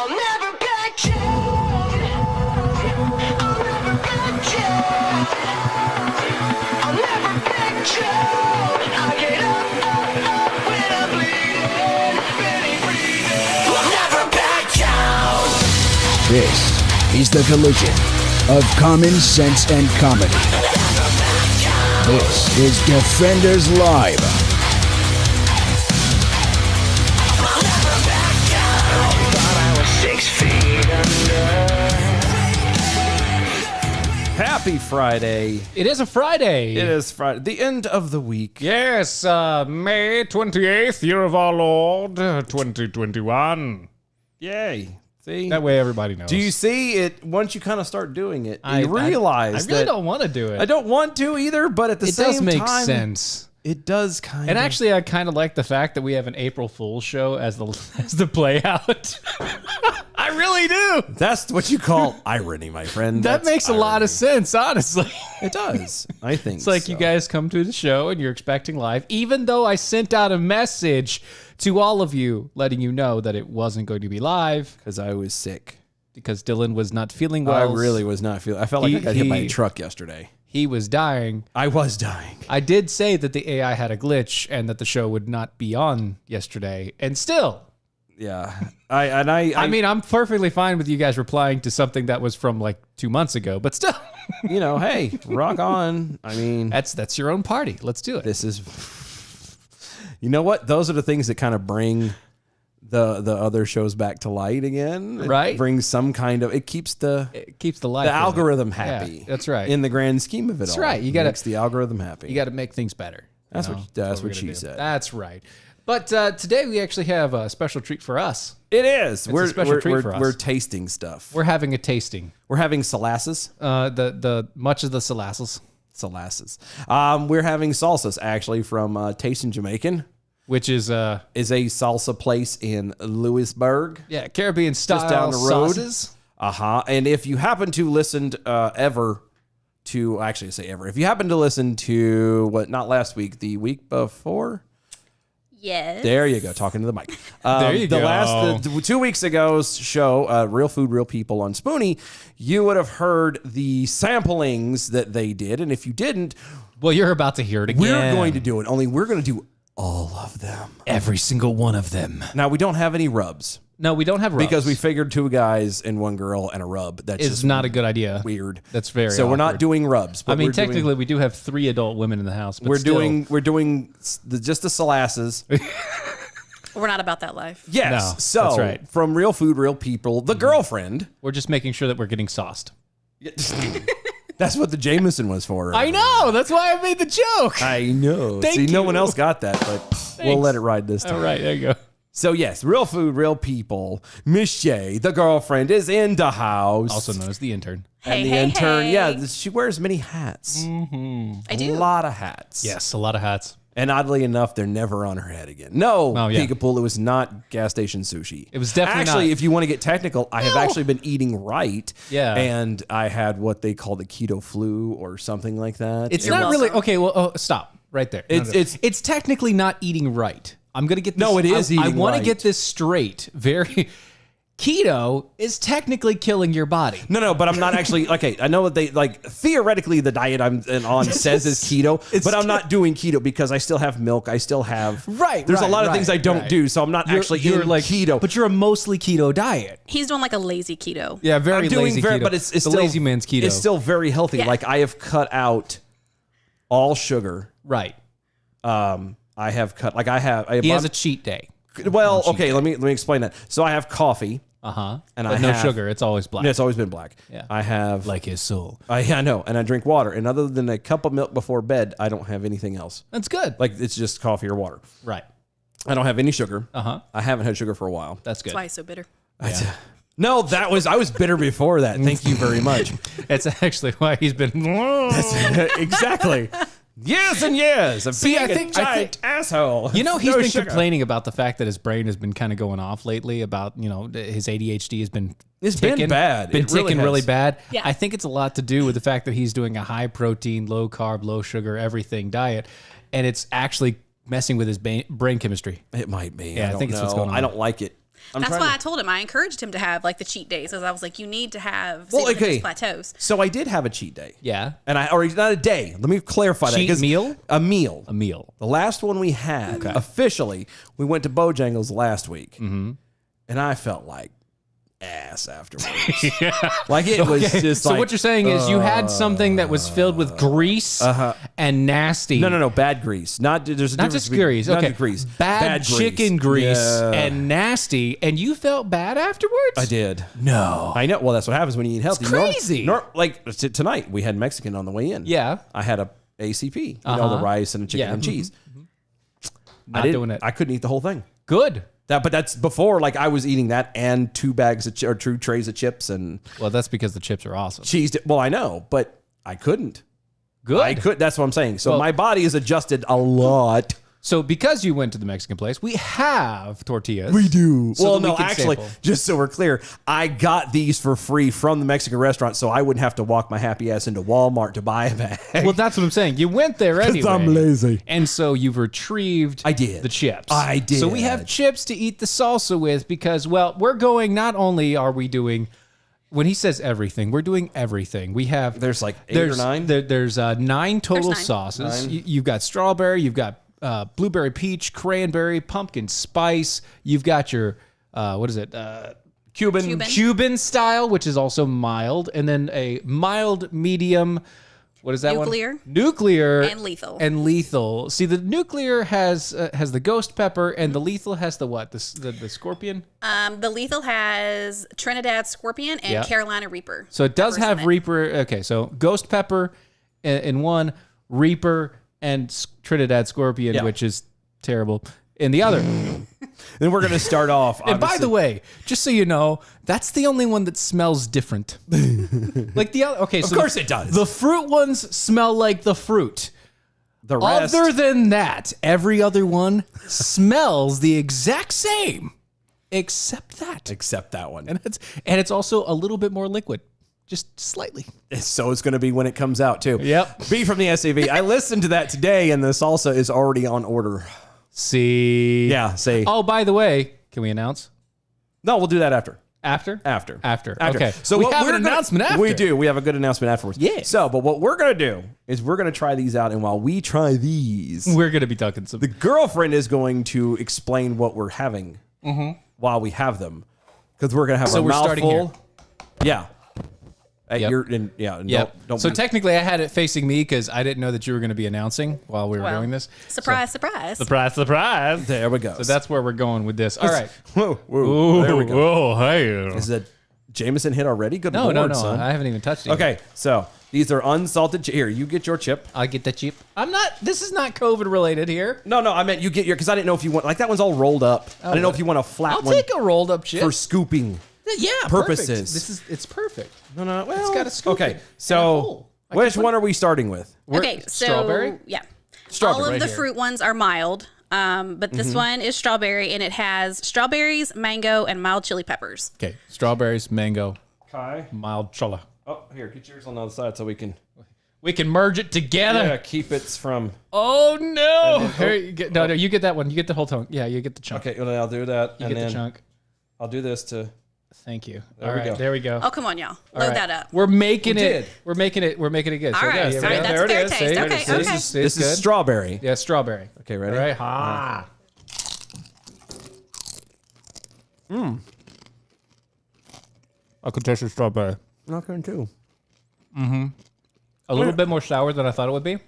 I'll never back down. I'll never back down. I'll never back down. I get up when I'm bleeding, barely breathing. I'll never back down. This is the collision of common sense and comedy. This is Defenders Live. Happy Friday. It is a Friday. It is Friday. The end of the week. Yes, May 28th, year of our Lord, 2021. Yay. See? That way everybody knows. Do you see it? Once you kind of start doing it, I you realize I really that don't want to do it. I don't want to either, but at the same time, it does make sense. It does kind of. And actually, I kind of like the fact that we have an April Fool's show as the play out. I really do. That's what you call irony, my friend. That makes a lot of sense, honestly. It does. I think It's like so. you guys come to the show and you're expecting live, even though I sent out a message to all of you letting you know that it wasn't going to be live Because I was sick. because Dylan was not feeling well. I really was not feeling. I felt like I got hit by a truck yesterday. He was dying. I was dying. I did say that the AI had a glitch and that the show would not be on yesterday. And still, Yeah. I mean, I'm perfectly fine with you guys replying to something that was from like 2 months ago, but still, you know, hey, rock on. I mean, that's your own party. Let's do it. this is, you know what? Those are the things that kind of bring the other shows back to light again. It Right. brings some kind of, it keeps the It keeps the light. algorithm happy. Yeah, that's right. In the grand scheme of it all. That's right. You gotta- makes the algorithm happy. You got to make things better. That's you what- know? that's we're what gonna she do. said. That's right. But today we actually have a special treat for us. It is. a special treat for us. We're tasting stuff. We're having a tasting. We're having salasses. The much of the salasses, We're having salsas actually from Tasting Jamaican. which is Is a salsa place in Lewisburg. Caribbean style down the road. sauces. And if you happen to listen if you happen to listen to not last week, the week before. Yes. There you go, talking to the mic. There you go. The 2 weeks ago's show, Real Food, Real People on Spoonie, you would have heard the samplings that they did. And if you didn't, Well, you're about to hear it again. we're going to do it. Only we're going to do all of them. every single one of them. Now, we don't have any rubs. No, we don't have rubs. Because we figured 2 guys and 1 girl and a rub. That's It's just not a good idea. weird. That's very So we're not awkward. doing rubs. But I mean, we're doing- technically, we do have 3 adult women in the house. But we're still, doing just the salasses. We're not about that life. Yes. No, So that's right. from Real Food, Real People, the girlfriend. we're just making sure that we're getting sauced. That's what the Jameson was for. I know. That's why I made the joke. I know. Thank See, no you. one else got that, but we'll let it ride this time. All right, there you go. So yes, Real Food, Real People. Miss Shay, the girlfriend, is in the house. Also known as the intern. Hey, and the hey, intern, hey. yeah, she wears many hats. I do. A lot of hats. Yes, a lot of hats. And oddly enough, they're never on her head again. No, Oh, yeah. Peekapoo, it was not gas station sushi. It was definitely actually, not. if you want to get technical, I have actually been eating right. Yeah. And I had what they call the keto flu or something like that. It's You're not welcome. really okay. Well, stop right there. It's technically not eating right. I'm gonna get this, No, it is I eating want to right. get this straight. Keto is technically killing your body. No, but I'm not actually okay. I know what they like. Theoretically, the diet I'm on says is keto, but I'm not doing keto because I still have milk. I still have Right. There's a lot of right, things I don't right. do, so I'm not actually you're in like keto. but you're a mostly keto diet. He's doing like a lazy keto. Yeah, very I'm doing lazy very, keto. but it's the still lazy man's keto. It's still very healthy. Yeah. Like I have cut out all sugar. right. I have cut like I He has a cheat day. well, okay. Let me explain that. So I have coffee. And And but I no have- sugar. It's always black. It's always been black. Yeah. I have Like his soul. I know, and I drink water. And other than a cup of milk before bed, I don't have anything else. That's good. Like it's just coffee or water. right. I don't have any sugar. Uh-huh. I haven't had sugar for a while. That's good. That's why he's so bitter. No, I was bitter before that. Thank you very much. It's actually why he's been. Exactly. Years and years of See, being I a think- giant asshole. You know, he's No been sugar. complaining about the fact that his brain has been kind of going off lately. About his ADHD has been It's been bad. been It really ticking has. really bad. Yeah. I think it's a lot to do with the fact that he's doing a high protein, low carb, low sugar, everything diet, and it's actually messing with his brain chemistry. It might be. Yeah, I don't think it's what's know. going on. I don't like it. That's trying why to- I told him. I encouraged him to have like the cheat days, because I was like, you need to have Well, his plateaus. So I did have a cheat day. Yeah. And or not a day. Let me clarify that. Cheat 'cause meal? A meal. A meal. The last one we had, officially, we went to Bojangles last week. Mm-hmm. And I felt like ass afterwards. Like it was just So like, what you're saying is you had something that was filled with grease and nasty. No, bad grease. There's a Not difference just between- grease. not Okay. just grease. Bad chicken grease Yeah. and nasty. And you felt bad afterwards? I did. No. I know. Well, that's what happens when you eat healthy. crazy. Like tonight, we had Mexican on the way in. Yeah. I had a ACP, the rice and the chicken Yeah. and cheese. Not I didn't- doing it. I couldn't eat the whole thing. Good. But that's before, like, I was eating that and 2 bags of or 2 trays of chips and Well, that's because the chips are awesome. cheese. Well, I know, but I couldn't. Good. I could. That's what I'm saying. So Well- my body is adjusted a lot. So because you went to the Mexican place, we have tortillas. do. So Well, that we no, can actually, sample. just so we're clear, I got these for free from the Mexican restaurant, so I wouldn't have to walk my happy ass into Walmart to buy a bag. Well, that's what I'm saying. You went there anyway. I'm lazy. And so you've retrieved I did. the chips. I did. So we have chips to eat the salsa with because, well, we're going, not only are we doing, when he says everything, we're doing everything. We have, There's like 8 or 9? There's 9 total There's 9. sauces. You've got strawberry, you've got blueberry peach, cranberry, pumpkin spice. You've got your, what is it? Cuban style, which is also mild. And then a mild, medium, what is that Nuclear. one? Nuclear. And lethal. And lethal. See, the nuclear has the ghost pepper, and the lethal has the what? The scorpion? The lethal has Trinidad Scorpion and Yeah. Carolina Reaper. So it does peppers in have it. Reaper. Okay, so ghost pepper in one, Reaper and Trinidad Scorpion, Yeah. which is terrible, in the other. Then we're going to start off. And by the way, just so you know, that's the only one that smells different. Like the other. Okay, so Of course it does. The fruit ones smell like the fruit. the rest. Other than that, every other one smells the exact same, except that. Except that one. And it's also a little bit more liquid, just slightly. So it's going to be when it comes out, too. Yep. B from the SAV. I listened to that today, and the salsa is already on order. See. Yeah, say. Oh, by the way, can we announce No, we'll do that after. after? After. Okay. So we what have we're an gonna- announcement after. We do. We have a good announcement afterwards. Yeah. So, but what we're going to do is we're going to try these out. And while we try these, We're gonna be talking some. the girlfriend is going to explain what we're having while we have them. Because we're going to have So a we're starting mouthful. Yeah. Yep. You're in, yeah. and Yep. Don't So be- technically, I had it facing me because I didn't know that you were going to be announcing while we were Well, doing this. Surprise, surprise. Surprise! there we go. So that's where we're going with this. All right. Whoa, whoa, there we go. Whoa, hey. Is that Jameson hit already? Good No, lord, no, no. son. I haven't even touched it. Okay, so these are unsalted. Here, you get your chip. I'll get the cheap. I'm not. This is not COVID related here. No, I meant you get your, because I didn't know if you want, like that one's all rolled up. I didn't know if you want a flat I'll one take a rolled up chip. for scooping. Yeah, purposes. Perfect. It's perfect. No, well. It's got a scoop Okay, in it and a so hole. I which can put one are we starting with? Okay, so strawberry? yeah, Strawberry all of right the here. fruit ones are mild, but this one is strawberry, and it has strawberries, mango, and mild chili peppers. Okay, strawberries, mango, Okay. mild chola. Oh, here, get yours on the other side so we can We can merge it together. keep it from. Oh no! Here, you get, no, you get that one. You get the whole chunk. Yeah, you get the chunk. Okay, well, I'll do that, You and get then the chunk. I'll do this to. Thank you. There All we right, go. there we go. Oh, come on, y'all, All load right. that up. We're making We it. did. We're making it good. All So right, there all you right, go. that's There a it fair is. taste. See? Okay, This okay. is- This is good. strawberry. Yeah, strawberry. Okay, ready? All right. Ha. I could taste the strawberry. Not going to. A little bit more sour than I thought it would be.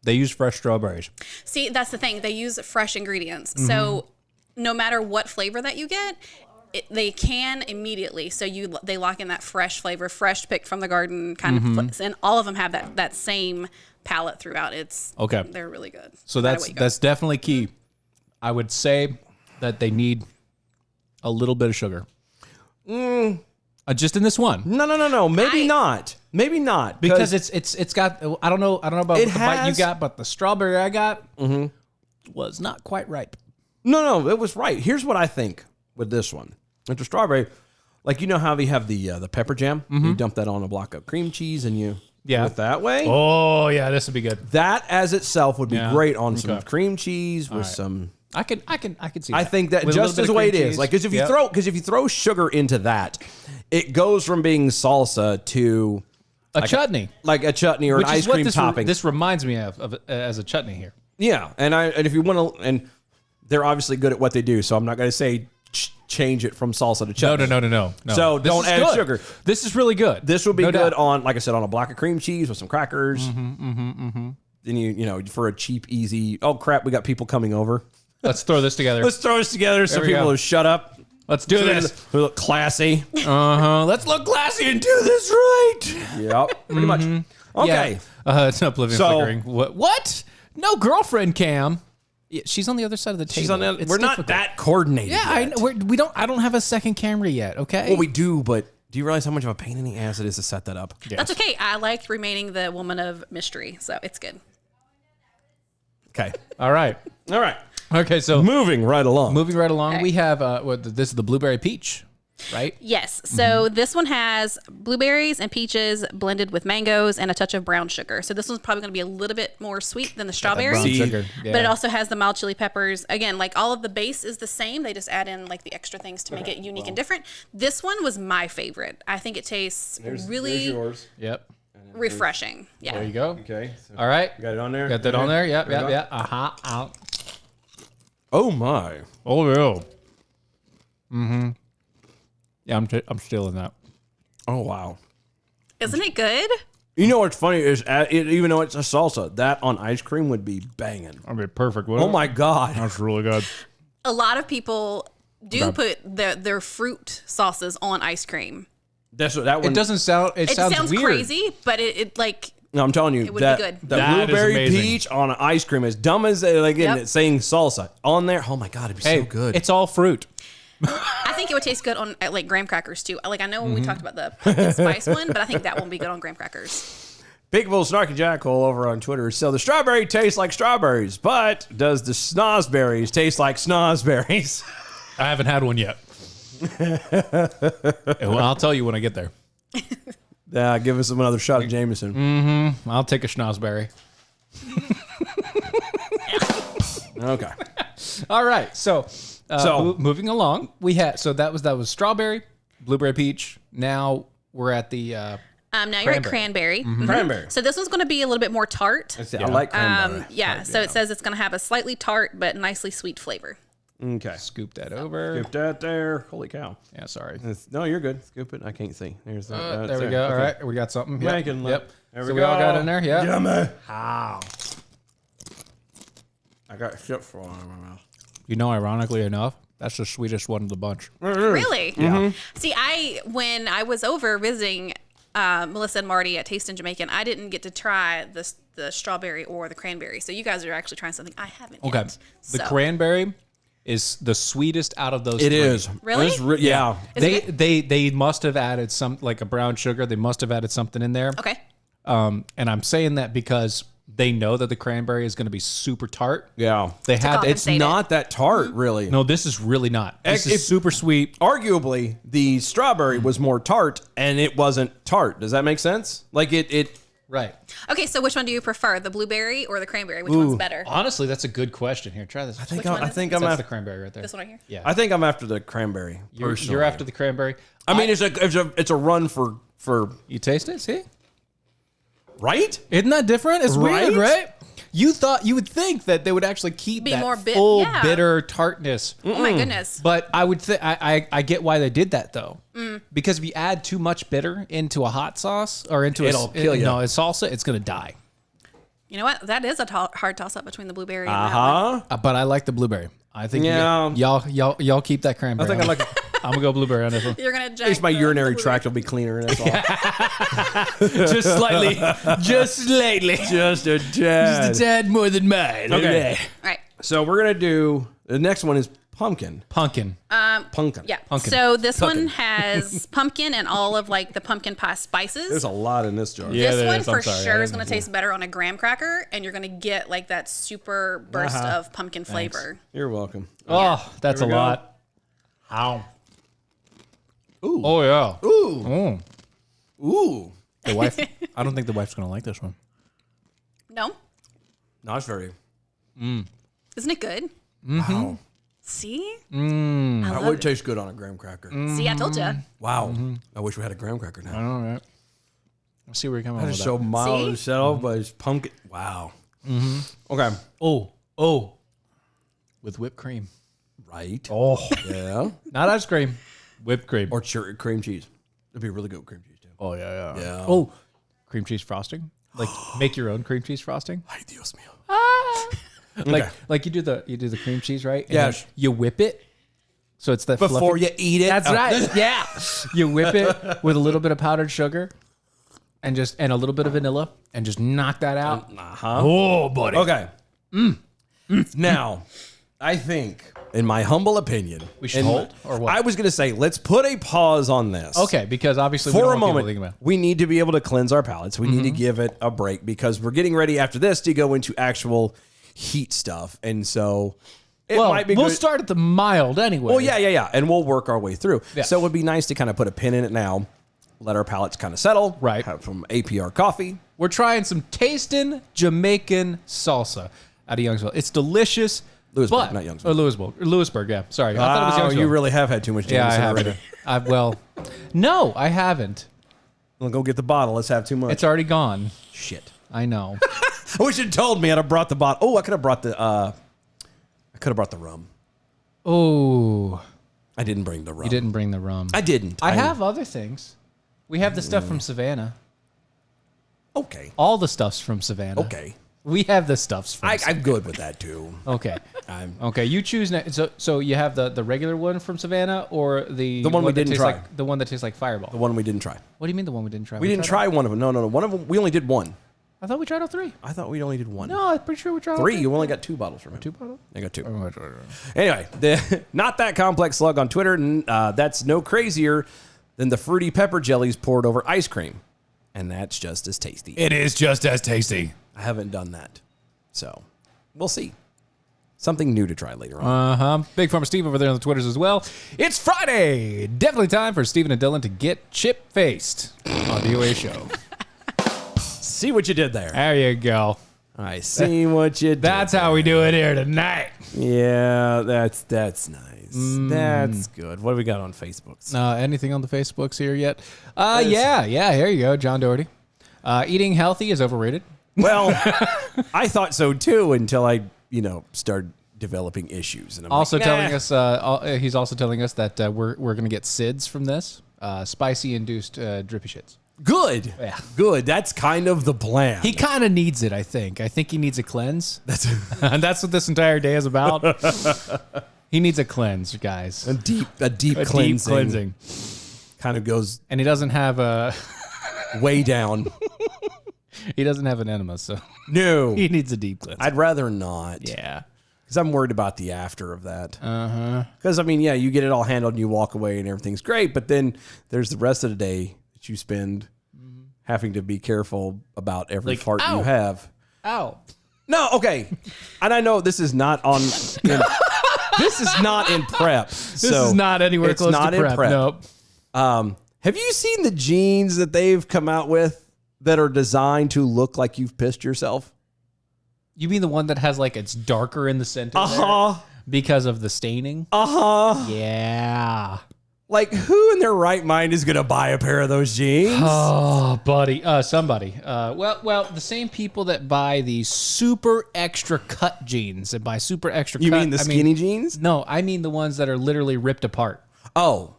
They use fresh strawberries. See, that's the thing. They use fresh ingredients, so no matter what flavor that you get, they can immediately. So they lock in that fresh flavor, fresh picked from the garden kind of, and all of them have that same palette throughout. Okay. They're really good. So No matter what you go. that's definitely key. I would say that they need a little bit of sugar. Just in this one. No. Maybe not. Maybe not Because it's got I don't know about It the bite you has- got, but the strawberry I got was not quite ripe. No, it was right. Here's what I think with this one. With the strawberry, like you know how they have the pepper jam? You dump that on a block of cream cheese and you Yeah. do it that way. Oh yeah, this would be good. That as itself would be Yeah. great on some Okay. cream cheese with some I can see. I that. think that With a just little as bit the of way it cream is, cheese. like, because if you throw sugar into that, it goes from being salsa to a chutney, like a chutney or which an is ice what cream topping. This reminds me of as a chutney here. Yeah, and if you want to, and they're obviously good at what they do, so I'm not going to say change it from salsa to chutney. No. So This don't is add good. sugar. This is really good. This would be No good doubt. on, like I said, on a block of cream cheese with some crackers. Then you know, for a cheap, easy. Oh crap, we got people coming over. Let's throw this together. Let's throw this together so we people go. will shut up. Let's do So this. we look classy. Let's look classy and do this right. Yep, pretty much. Okay. Yeah. It's oblivion So- flickering. What? No girlfriend cam. Yeah, she's on the other side of the table. She's on the. It's We're not difficult. that coordinated. Yeah, I yet. know. We don't. I don't have a second camera yet. Okay. Well, we do, but do you realize how much of a pain in the ass it is to set that up? That's okay. I liked remaining the woman of mystery, so it's good. Okay. All right. All right. Okay. So Moving right along. moving right along, Okay. we have this is the blueberry peach, right? Yes. So this one has blueberries and peaches blended with mangoes and a touch of brown sugar. So this one's probably going to be a little bit more sweet than the strawberry. Brown See, sugar. But it also has the mild chili peppers. Again, like all of the base is the same. They just add in like the extra things to make it unique and different. This one was my favorite. I think it tastes really yours. Yep. refreshing. Yeah. There you go. Okay. So All right. got it on there? Got that on there? Yep. Yep. Out. Oh my. Oh yeah. Yeah, I'm still in that. Oh wow. Isn't it good? You know what's funny is even though it's a salsa, that on ice cream would be banging. I mean, perfect. Oh my god. That's really good. A lot of people do put their fruit sauces on ice cream. That's what that one. It doesn't sound. It, It sounds sounds weird. crazy, but it like No, I'm telling you It would that be good. the That is blueberry amazing. peach on an ice cream, as dumb as like Yep. it's saying salsa on there. Oh my god, it'd be Hey, so good. it's all fruit. I think it would taste good on like graham crackers too. Like I know when we talked about the pumpkin spice one, but I think that one would be good on graham crackers. Bigville Snarky Jackal over on Twitter. So the strawberry tastes like strawberries, but does the snozberries taste like snozberries? I haven't had one yet. Well, I'll tell you when I get there. Give us another shot of Jameson. I'll take a schnozberry. Okay. All right. So, So- moving along, we had that was strawberry, blueberry peach. Now we're at the Now you're at cranberry. Cranberry. So this one's going to be a little bit more tart. I like cranberry. Yeah. So it says it's going to have a slightly tart but nicely sweet flavor. Okay. scoop that over. Scoop that there. Holy cow. Yeah, sorry. No, you're good. Scoop it. I can't see. There's that. There we go. All right, we got something. Yep. Making love. Yep. There So we we all go. got in there. Yeah. Yummy. How? I got shit for in my mouth. You know, ironically enough, that's the sweetest one of the bunch. Really? Yeah. See, when I was over visiting Melissa and Marty at Taste in Jamaican, I didn't get to try the strawberry or the cranberry. So you guys are actually trying something I haven't Okay. yet. The So- cranberry is the sweetest out of those. It three. is. Really? It's yeah. Is They it good? they must have added some like a brown sugar. They must have added something in there. Okay. And I'm saying that because they know that the cranberry is going to be super tart. Yeah. They had compensate It's it. not that tart, really. no. This is really not. This If- is super sweet. Arguably, the strawberry was more tart, and it wasn't tart. Does that make sense? Like it Right. Okay, so which one do you prefer, the blueberry or the cranberry? Which one's better? Honestly, that's a good question. Here, try this. I think Which one I is think it? I'm That's after the cranberry right there. This one right here? Yeah. I think I'm after the cranberry. You're after the cranberry. I mean, it's a run for You taste it? See? right. Isn't that different? It's weird, Right? right? You would think that they would actually keep Be that more full yeah. bitter tartness. Oh my goodness. But I would think I get why they did that though, Mm. because if you add too much bitter into a hot sauce or into It'll kill ya. No, a salsa, it's gonna die. You know what? That is a hard toss up between the blueberry and that one. Huh? But I like the blueberry. I think Yeah. y'all keep that cranberry. I think I like. I'm gonna go blueberry on this one. You're gonna At least my urinary tract will be cleaner. That's all. Just slightly, just slightly, Just a tad. tad more than mine. Okay. All right. So we're gonna do the next one is pumpkin. Pumpkin. Pumpkin. Yeah. Pumpkin. So this one has pumpkin and all of like the pumpkin pie spices. There's a lot in this jar. Yeah, This there one is. I'm for sorry. I sure is didn't- going to taste better on a graham cracker, and you're going to get like that super burst of pumpkin flavor. You're welcome. Oh, that's a Here we go. lot. Ow. Ooh. Oh yeah. Ooh. Oh. Ooh. The wife. I don't think the wife's gonna like this one. No, No, it's very. isn't it good? Wow. See? I That love would it. taste good on a graham cracker. See, I told you. Wow. I wish we had a graham cracker now. All right. Let's see where you're coming That with is that. so mild and See? settled, but it's pumpkin. Wow. Okay. Oh. With whipped cream. Right. Oh. Yeah. Not ice cream. Whipped cream. Or cream cheese. It'd be really good with cream cheese too. Oh, yeah. Yeah. Oh, cream cheese frosting? Like make your own cream cheese frosting? Ay, Dios mío. Like you do the cream cheese, right? And Yeah. then you whip it. So it's that Before fluffy. you eat it. That's Oh. right. Yeah. You whip it with a little bit of powdered sugar and a little bit of vanilla and just knock that out. Oh, buddy. Okay. Now, I think, in my humble opinion, We should hold, or what? I was going to say, let's put a pause on this. Okay, because obviously we For don't a want people moment, thinking about it. we need to be able to cleanse our palates. We need to give it a break because we're getting ready after this to go into actual heat stuff. And so it might be we'll good. start at the mild anyway. Well, yeah. And we'll work our way through. Yeah. So it would be nice to kind of put a pin in it now, let our palates kind of settle. Right. Have some APR coffee. We're trying some tasting Jamaican salsa out of Youngsville. It's delicious. Lewisburg, but, not Youngsville. Or Lewisburg, yeah. Sorry. I thought it was Youngsville. You really have had too much Yeah, I Jameson have. already. No, I haven't. We'll go get the bottle. Let's have too much. It's already gone. Shit. I know. I wish you'd told me. I'd have brought the bottle. Oh, I could have brought the. I could have brought the rum. Oh, I didn't bring the rum. you didn't bring the rum. I didn't. I have other things. We have the stuff from Savannah. Okay. All the stuff's from Savannah. Okay. We have the stuffs from I'm good with that too. Okay. I'm. Okay, you choose next. So you have the regular one from Savannah or the one we that didn't tastes try. like the one that tastes like Fireball. The one we didn't try. What do you mean the one we didn't try? We didn't tried try one of them. No. One of them. We only did one. I thought we tried all three. I thought we only did one. No, I'm pretty sure we tried all Three. You only got 2 bottles from him. 2 bottles. I got 2. Anyway, the Not That Complex Slug on Twitter. That's no crazier than the fruity pepper jellies poured over ice cream. And that's just as tasty. It is just as tasty. I haven't done that. So we'll see. Something new to try later on. Big Farmer Steve over there on the Twitters as well. It's Friday. Definitely time for Steven and Dylan to get chip-faced on the OA show. See what you did there. There you go. I see what you did. That's how we do it here tonight. Yeah, that's nice. That's good. What do we got on Facebook? Anything on the Facebooks here yet? Yeah. Here you go. John Doherty. Eating healthy is overrated. Well, I thought so too until I, started developing issues. And I'm Also like, telling us, he's also telling us that we're going to get SIDS from this. Spicy induced drippy shits. Good. Yeah. Good. That's kind of the plan. He kind of needs it, I think. I think he needs a cleanse. That's And that's what this entire day is about. He needs a cleanse, guys. a deep Deep cleansing. Kind of goes And he doesn't have way down. he doesn't have an enema, so No. he needs a deep cleanse. I'd rather not. Yeah. Because I'm worried about the after of that. Because, you get it all handled and you walk away and everything's great. But then there's the rest of the day that you spend having to be careful about every fart ow. you have. Ow. No, okay. And I know this is not on. This is not in prep. This is not anywhere it's close not to in prep. prep. Nope. Have you seen the jeans that they've come out with that are designed to look like you've pissed yourself? You mean the one that has it's darker in the center Uh-huh. because of the staining? Uh-huh. Yeah. Like, who in their right mind is going to buy a pair of those jeans? Oh, buddy. Somebody. Well, the same people that buy the super extra cut jeans and buy super extra You cut. mean the skinny jeans? No, I mean the ones that are literally ripped apart. Oh.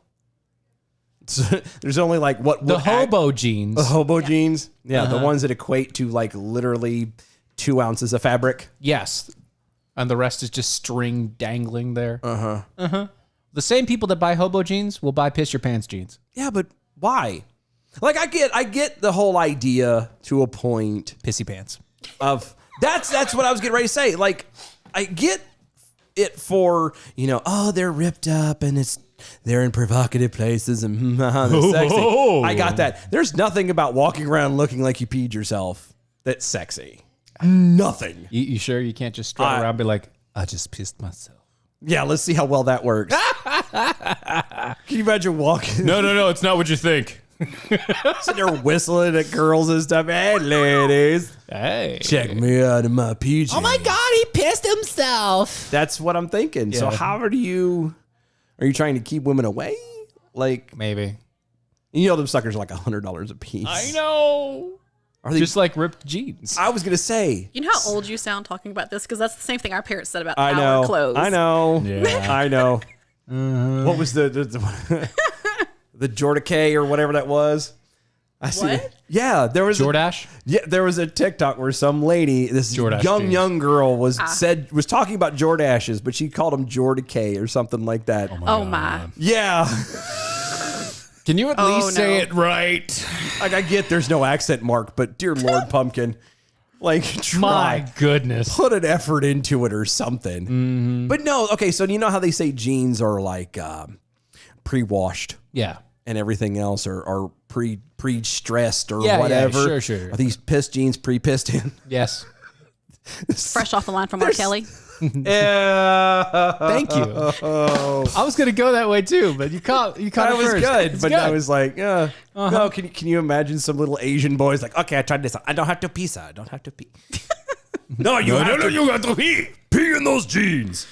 So, there's only The hobo jeans. The hobo jeans? Yeah, the ones that equate to literally 2 ounces of fabric. Yes. And the rest is just string dangling there. The same people that buy hobo jeans will buy piss your pants jeans. Yeah, but why? I get the whole idea to a point Pissy pants. of that's what I was getting ready to say. I get it for, they're ripped up and they're in provocative places and they're sexy. I got that. There's nothing about walking around looking like you peed yourself that's sexy. Nothing. You sure you can't just strut around and be like, I just pissed myself? Yeah, let's see how well that works. Can you imagine walking? No, it's not what you think. Sitting there whistling at girls and stuff. Hey, ladies. Hey. Check me out in my PJs. Oh my God, he pissed himself. That's what I'm thinking. So Yeah. how are you trying to keep women away? Like, Maybe. you know, them suckers are like $100 a piece. I know. Are they Just like ripped jeans. I was gonna say. You know how old you sound talking about this? Because that's the same thing our parents said about I know. our clothes. I know. Yeah. I know. What was the the Jorda K or whatever that was? I see. What? Yeah, there was Jordache? there was a TikTok where some lady, this Jordache jeans. young girl, was talking about Jordashes, but she called them Jorda K or something like that. Oh my. Yeah. Can you at least say no. it right? Like, I get there's no accent mark, but dear Lord Pumpkin, like, try. My goodness. Put an effort into it or something. But no, okay, so you know how they say jeans are like pre-washed Yeah. and everything else are pre-stressed or Yeah, whatever? sure. Are these piss jeans pre-pissed in? Yes. Fresh off the line from R. Kelly. Yeah. Thank you. I was going to go that way too, but you caught it That was first. good, It's but good. I was like, no, can you imagine some little Asian boys like, okay, I tried this. I don't have to pee, sir. I don't have to pee. No, you have to. You got to pee. Pee in those jeans.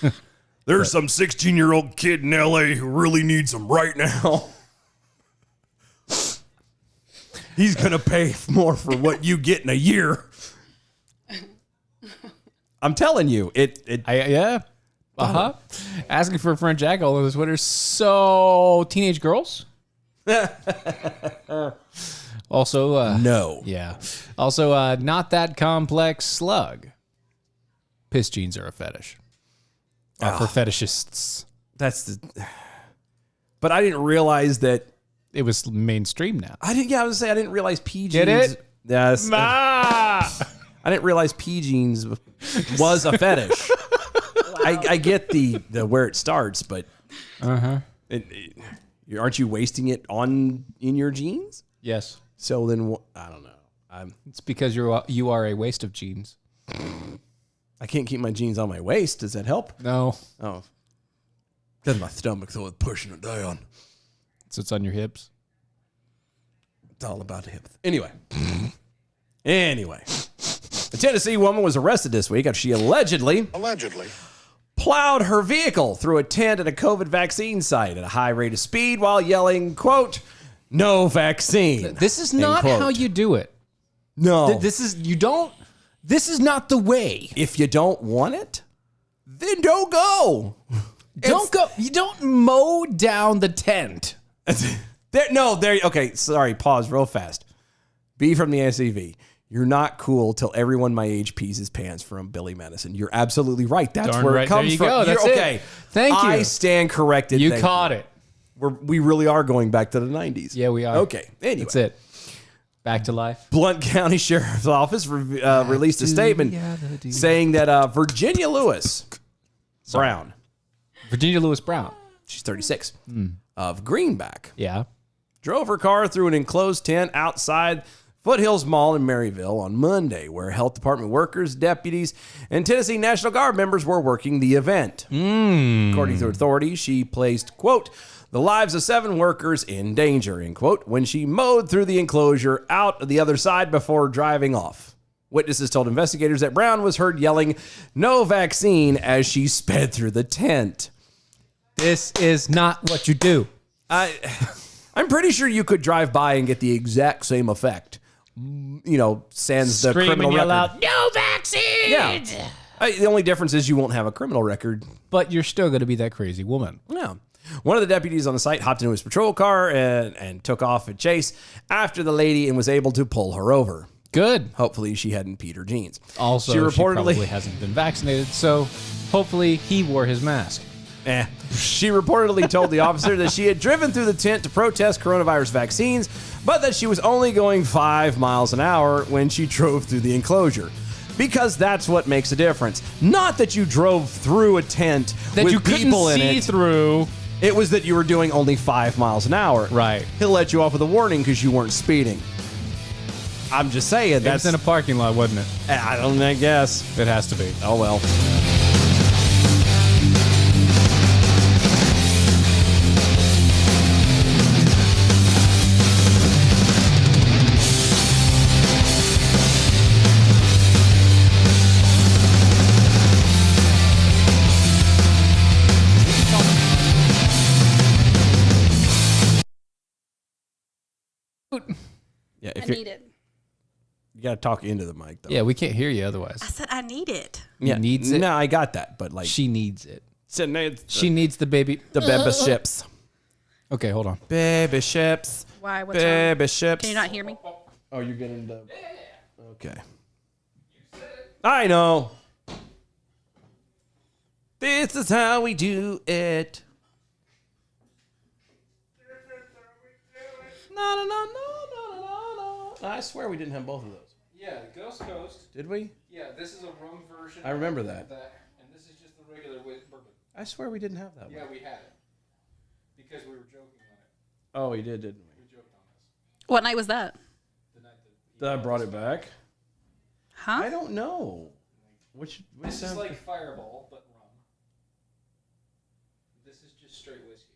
There's some 16-year-old kid in LA who really needs them right now. He's going to pay more for what you get in a year. I'm telling you, Yeah. Asking for a French jack all over this winter. So, teenage girls? Also, no. yeah. Also, not that complex slug. Piss jeans are a fetish. For fetishists. That's the. But I didn't realize that. It was mainstream now. I was gonna say I didn't realize P jeans. Get it? Yes. Ah! I didn't realize P jeans was a fetish. I get the where it starts, but aren't you wasting it in your jeans? Yes. So then I don't know. It's because you are a waste of jeans. I can't keep my jeans on my waist. Does that help? No. Oh, because my stomach though is pushing it down. So it's on your hips. It's all about the hip. Anyway. A Tennessee woman was arrested this week after she allegedly plowed her vehicle through a tent at a COVID vaccine site at a high rate of speed while yelling, quote, "No vaccine." This is End not quote. how you do it. No. This is not the way. If you don't want it, then don't go. Don't go. You don't mow down the tent. Okay, sorry, pause real fast. B from the SEV. You're not cool till everyone my age pees his pants from Billy Madison. You're absolutely right. That's Darn where right. it comes There you from. go. You're That's it. okay. Thank you. I stand corrected. You Thank caught it. We really are going back to the 90s. Yeah, we are. Okay. Anyway. That's it. Back to life. Blount County Sheriff's Office released a statement saying that Virginia Lewis Brown, Virginia Lewis Brown. she's 36, of Greenback, Yeah. drove her car through an enclosed tent outside Foothills Mall in Maryville on Monday, where health department workers, deputies, and Tennessee National Guard members were working the event. According to authorities, she placed, quote, "the lives of 7 workers in danger," end quote, when she mowed through the enclosure out the other side before driving off. Witnesses told investigators that Brown was heard yelling, "No vaccine," as she sped through the tent. This is not what you do. I'm pretty sure you could drive by and get the exact same effect. You know, sans the Scream criminal and yell record. out, "No vaccine!" Yeah. The only difference is you won't have a criminal record. But you're still going to be that crazy woman. Yeah. One of the deputies on the site hopped into his patrol car and took off at chase after the lady and was able to pull her over. Good. Hopefully she hadn't peed her jeans. Also, she probably hasn't been vaccinated, so hopefully he wore his mask. She reportedly told the officer that she had driven through the tent to protest coronavirus vaccines, but that she was only going 5 miles an hour when she drove through the enclosure. Because that's what makes a difference. Not that you drove through a tent That with you couldn't people in see it. through. It was that you were doing only 5 miles an hour. Right. He'll let you off with a warning because you weren't speeding. I'm just saying That's that's in a parking lot, wasn't it? I guess. It has to be. Oh well. I need it. You got to talk into the mic, though. Yeah, we can't hear you otherwise. I said I need it. Yeah, needs it? No, I got that, but like She needs it. she needs the baby. the baby ships. Okay, hold on. Baby ships. Why? What's wrong? Baby ships. Can you not hear me? Oh, you're getting the. Okay. I know. This is how we do it. No. I swear we didn't have both of those. Yeah, Ghost Coast. Did we? Yeah, this is a rum version. I remember that. And this is just the regular bourbon. I swear we didn't have that one. we had it. Because we were joking on it. Oh, we did, didn't we? We joked on this. What night was that? The night that I brought it back. Huh? I don't know. Which This is sound- like Fireball, but rum. This is just straight whiskey.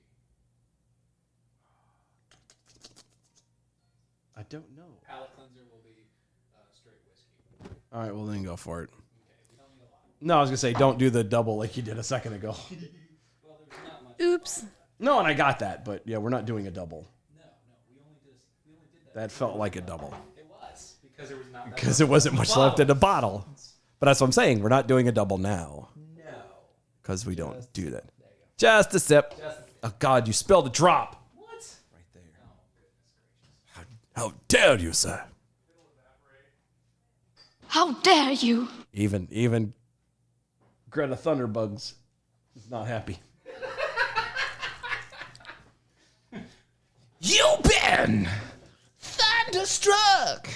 I don't know. Palate cleanser will be straight whiskey. All right, well then go for it. No, I was gonna say don't do the double like you did a second ago. Oops. No, and I got that, but yeah, we're not doing a double. No, we only did That felt like a double It was because there was not that because there wasn't much left in the bottle. But that's what I'm saying. We're not doing a double now. No. Because we don't do that. Just a sip. Oh God, you spilled a drop. What? Right there. How dare you, sir? How dare you? Even Greta Thunderbugs is not happy. You've been thunderstruck.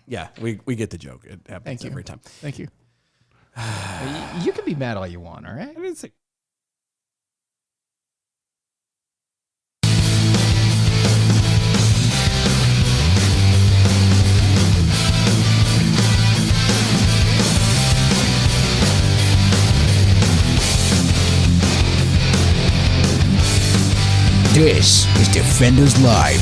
Yeah, we get the joke. It happens Thank you. every time. Thank you. You can be mad all you want, all right? I didn't say. This is Defenders Live.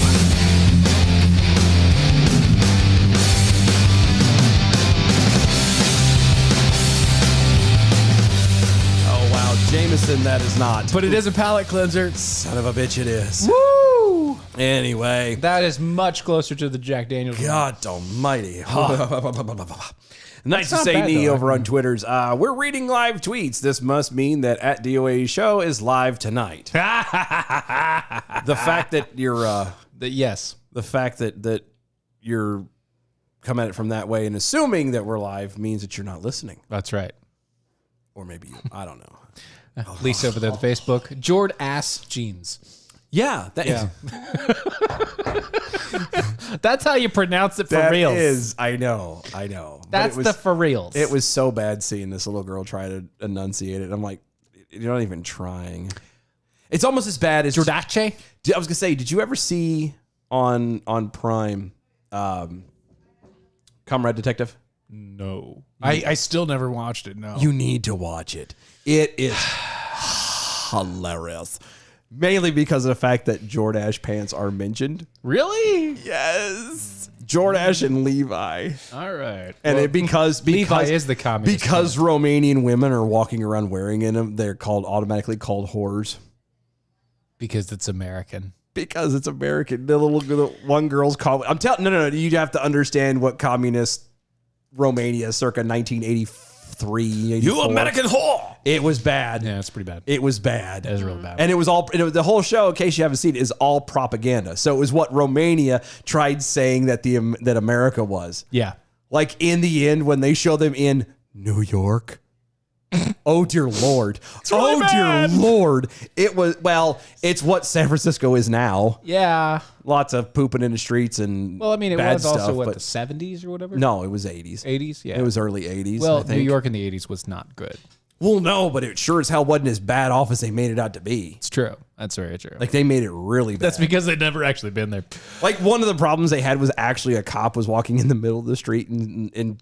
Oh wow, Jameson, that is not. But it is a palate cleanser. Son of a bitch, it is. Woo! Anyway, That is much closer to the Jack Daniels. one. God Almighty. Nice to not say, bad, knee though. over on Twitter's. We're reading live tweets. This must mean that at DOA show is live tonight. The fact that you're Yes. the fact that you're come at it from that way and assuming that we're live means that you're not listening, That's right. or maybe you, I don't know. Lisa over there on Facebook. Jord ass jeans. Yeah, that Yeah. That's how you pronounce it for that reals. is. I know. But That's it was, the for reals. It was so bad seeing this little girl try to enunciate it. I'm like, you're not even trying. It's almost as bad as Jordache? I was gonna say, did you ever see on Prime, Comrade Detective? No. I still never watched it, no. You need to watch it. It is hilarious. Mainly because of the fact that Jordache pants are mentioned. Really? Yes. Jordache and Levi. All right. And Well, it because Levi is the communist. because Romanian women are walking around wearing them, they're automatically called whores. because it's American. Because it's American. The one girl's called. I'm telling. No. You have to understand what communist Romania, circa 1983, 84. You American whore! It was bad. Yeah, it's pretty bad. It was bad. It was really bad. And it was all the whole show. In case you haven't seen it, is all propaganda. So it was what Romania tried saying that that America was. Yeah. Like in the end, when they show them in New York. Oh dear Lord! really bad. Dear Lord! It was it's what San Francisco is now. Yeah. Lots of pooping in the streets and Well, I mean, it bad was also stuff, what, but the 70s or whatever? no, it was 80s. 80s? Yeah. It was early 80s. Well, I think. New York in the 80s was not good. Well, no, but it sure as hell wasn't as bad off as they made it out to be. It's true. That's very true. Like they made it really bad. That's because they'd never actually been there. Like one of the problems they had was actually a cop was walking in the middle of the street and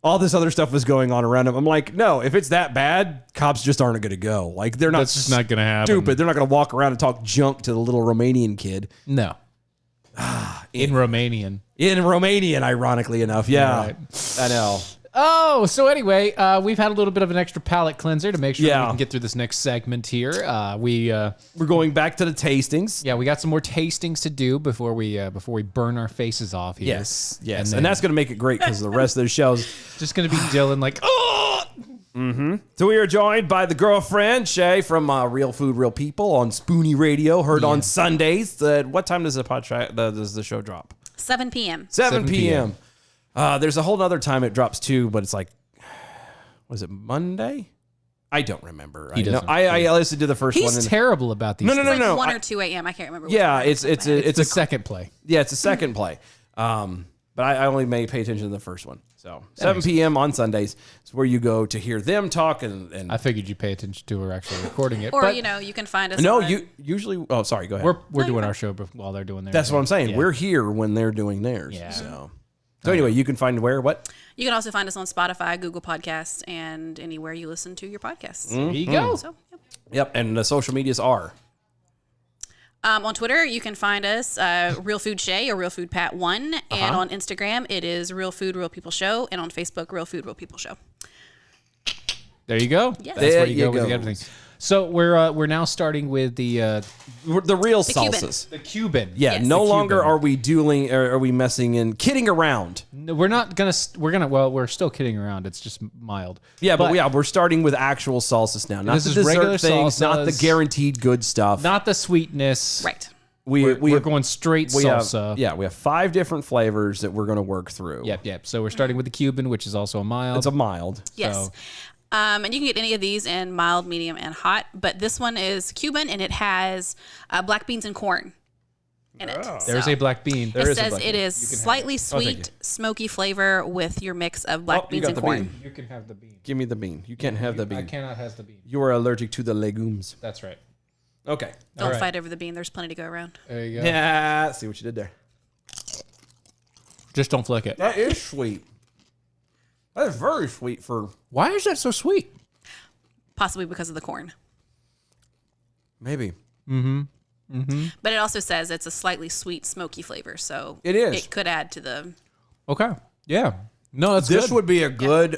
all this other stuff was going on around him. I'm like, no, if it's that bad, cops just aren't going to go. Like they're not. That's just not gonna happen. Stupid. They're not going to walk around and talk junk to the little Romanian kid No. In Romanian. in Romanian. Ironically enough, yeah, Right. I know. Oh, so anyway, we've had a little bit of an extra palate cleanser to make sure that we Yeah. can get through this next segment here. We're going back to the tastings. Yeah, we got some more tastings to do before we burn our faces off here. Yes. And And, then- that's going to make it great because the rest of the shows. Just gonna be Dylan like, oh, So we are joined by the girlfriend, Shay, from Real Food, Real People on Spoonie Radio, heard on Sundays. What time does does the show drop? 7 p.m. 7 p.m. There's a whole other time it drops too, but it's like, was it Monday? I don't remember. I listened to the first one. he's terrible about these. No, things. no, It's like no. 1 or 2 a.m. I can't remember. which Yeah, one. it's It's a second play. Yeah, it's a second play. But I only may pay attention to the first one. So 7 p.m. on Sundays is where you go to hear them talk and I figured you'd pay attention to her actually recording it. Or but you can find us. no, on- you usually. Oh, sorry. Go ahead. we're doing our show while they're doing theirs. That's what I'm saying. Yeah. We're here when they're doing theirs. Yeah. So anyway, you can find where what. You can also find us on Spotify, Google Podcasts, and anywhere you listen to your podcasts. There you go. So, yep. Yep, and the social medias are. On Twitter, you can find us Real Food Shay or Real Food Pat 1. And on Instagram, it is Real Food, Real People Show. And on Facebook, Real Food, Real People Show. There you go. Yes. That's where There you you go with go. everything. So we're now starting with the The real Cuban. salsas. the Cuban. Yeah, Yes. no The longer Cuban. are we dueling or are we messing and kidding around. No, we're not gonna. We're still kidding around. It's just mild. Yeah, but we're starting with actual salsas now. Not This the is dessert regular things, not the salsas. guaranteed good stuff. not the sweetness. Right. We're going straight we have, salsa. we have 5 different flavors that we're going to work through. Yep. So we're starting with the Cuban, which is also a mild. It's a mild. Yes. So- And you can get any of these in mild, medium, and hot. But this one is Cuban, and it has black beans and corn in it. There's So a black bean. There it is a says black it bean. is slightly thank you. sweet, smoky flavor with your mix of black you beans got and the corn. bean. You can have the bean. Give me the bean. You can't have the bean. I cannot have the bean. You are allergic to the legumes. That's right. Okay. Don't All right. fight over the bean. There's plenty to go around. There you go. Yeah. See what you did there. Just don't flick it. That is sweet. That is very sweet for Why is that so sweet? Possibly because of the corn. maybe. But it also says it's a slightly sweet, smoky flavor. So It is. It could add to the. Okay. Yeah. No, that's This good. would be a good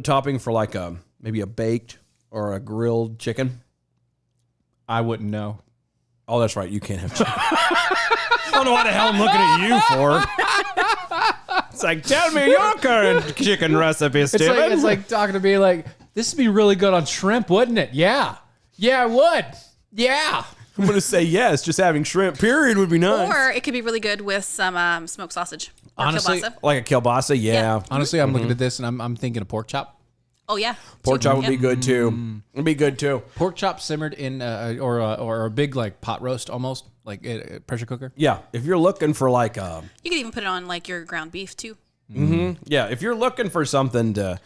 topping for like maybe a baked or a grilled chicken. I wouldn't know. Oh, that's right. You can't have chicken. I don't know what the hell I'm looking at you for. It's like, tell me your current chicken recipe, Steven. It's like talking to me like, this would be really good on shrimp, wouldn't it? Yeah. Yeah, it would. Yeah. I'm going to say yes. Just having shrimp, period, would be nice. Or it could be really good with some smoked sausage. Or Honestly, kielbasa. Like a kielbasa, yeah. Honestly, I'm looking at this and I'm thinking of pork chop. Oh, yeah. Pork chop would be Yep. good too. It'd be good too. Pork chop simmered in or a big like pot roast almost like a pressure cooker. Yeah. If you're looking for like You could even put it on like your ground beef too. yeah, if you're looking for something to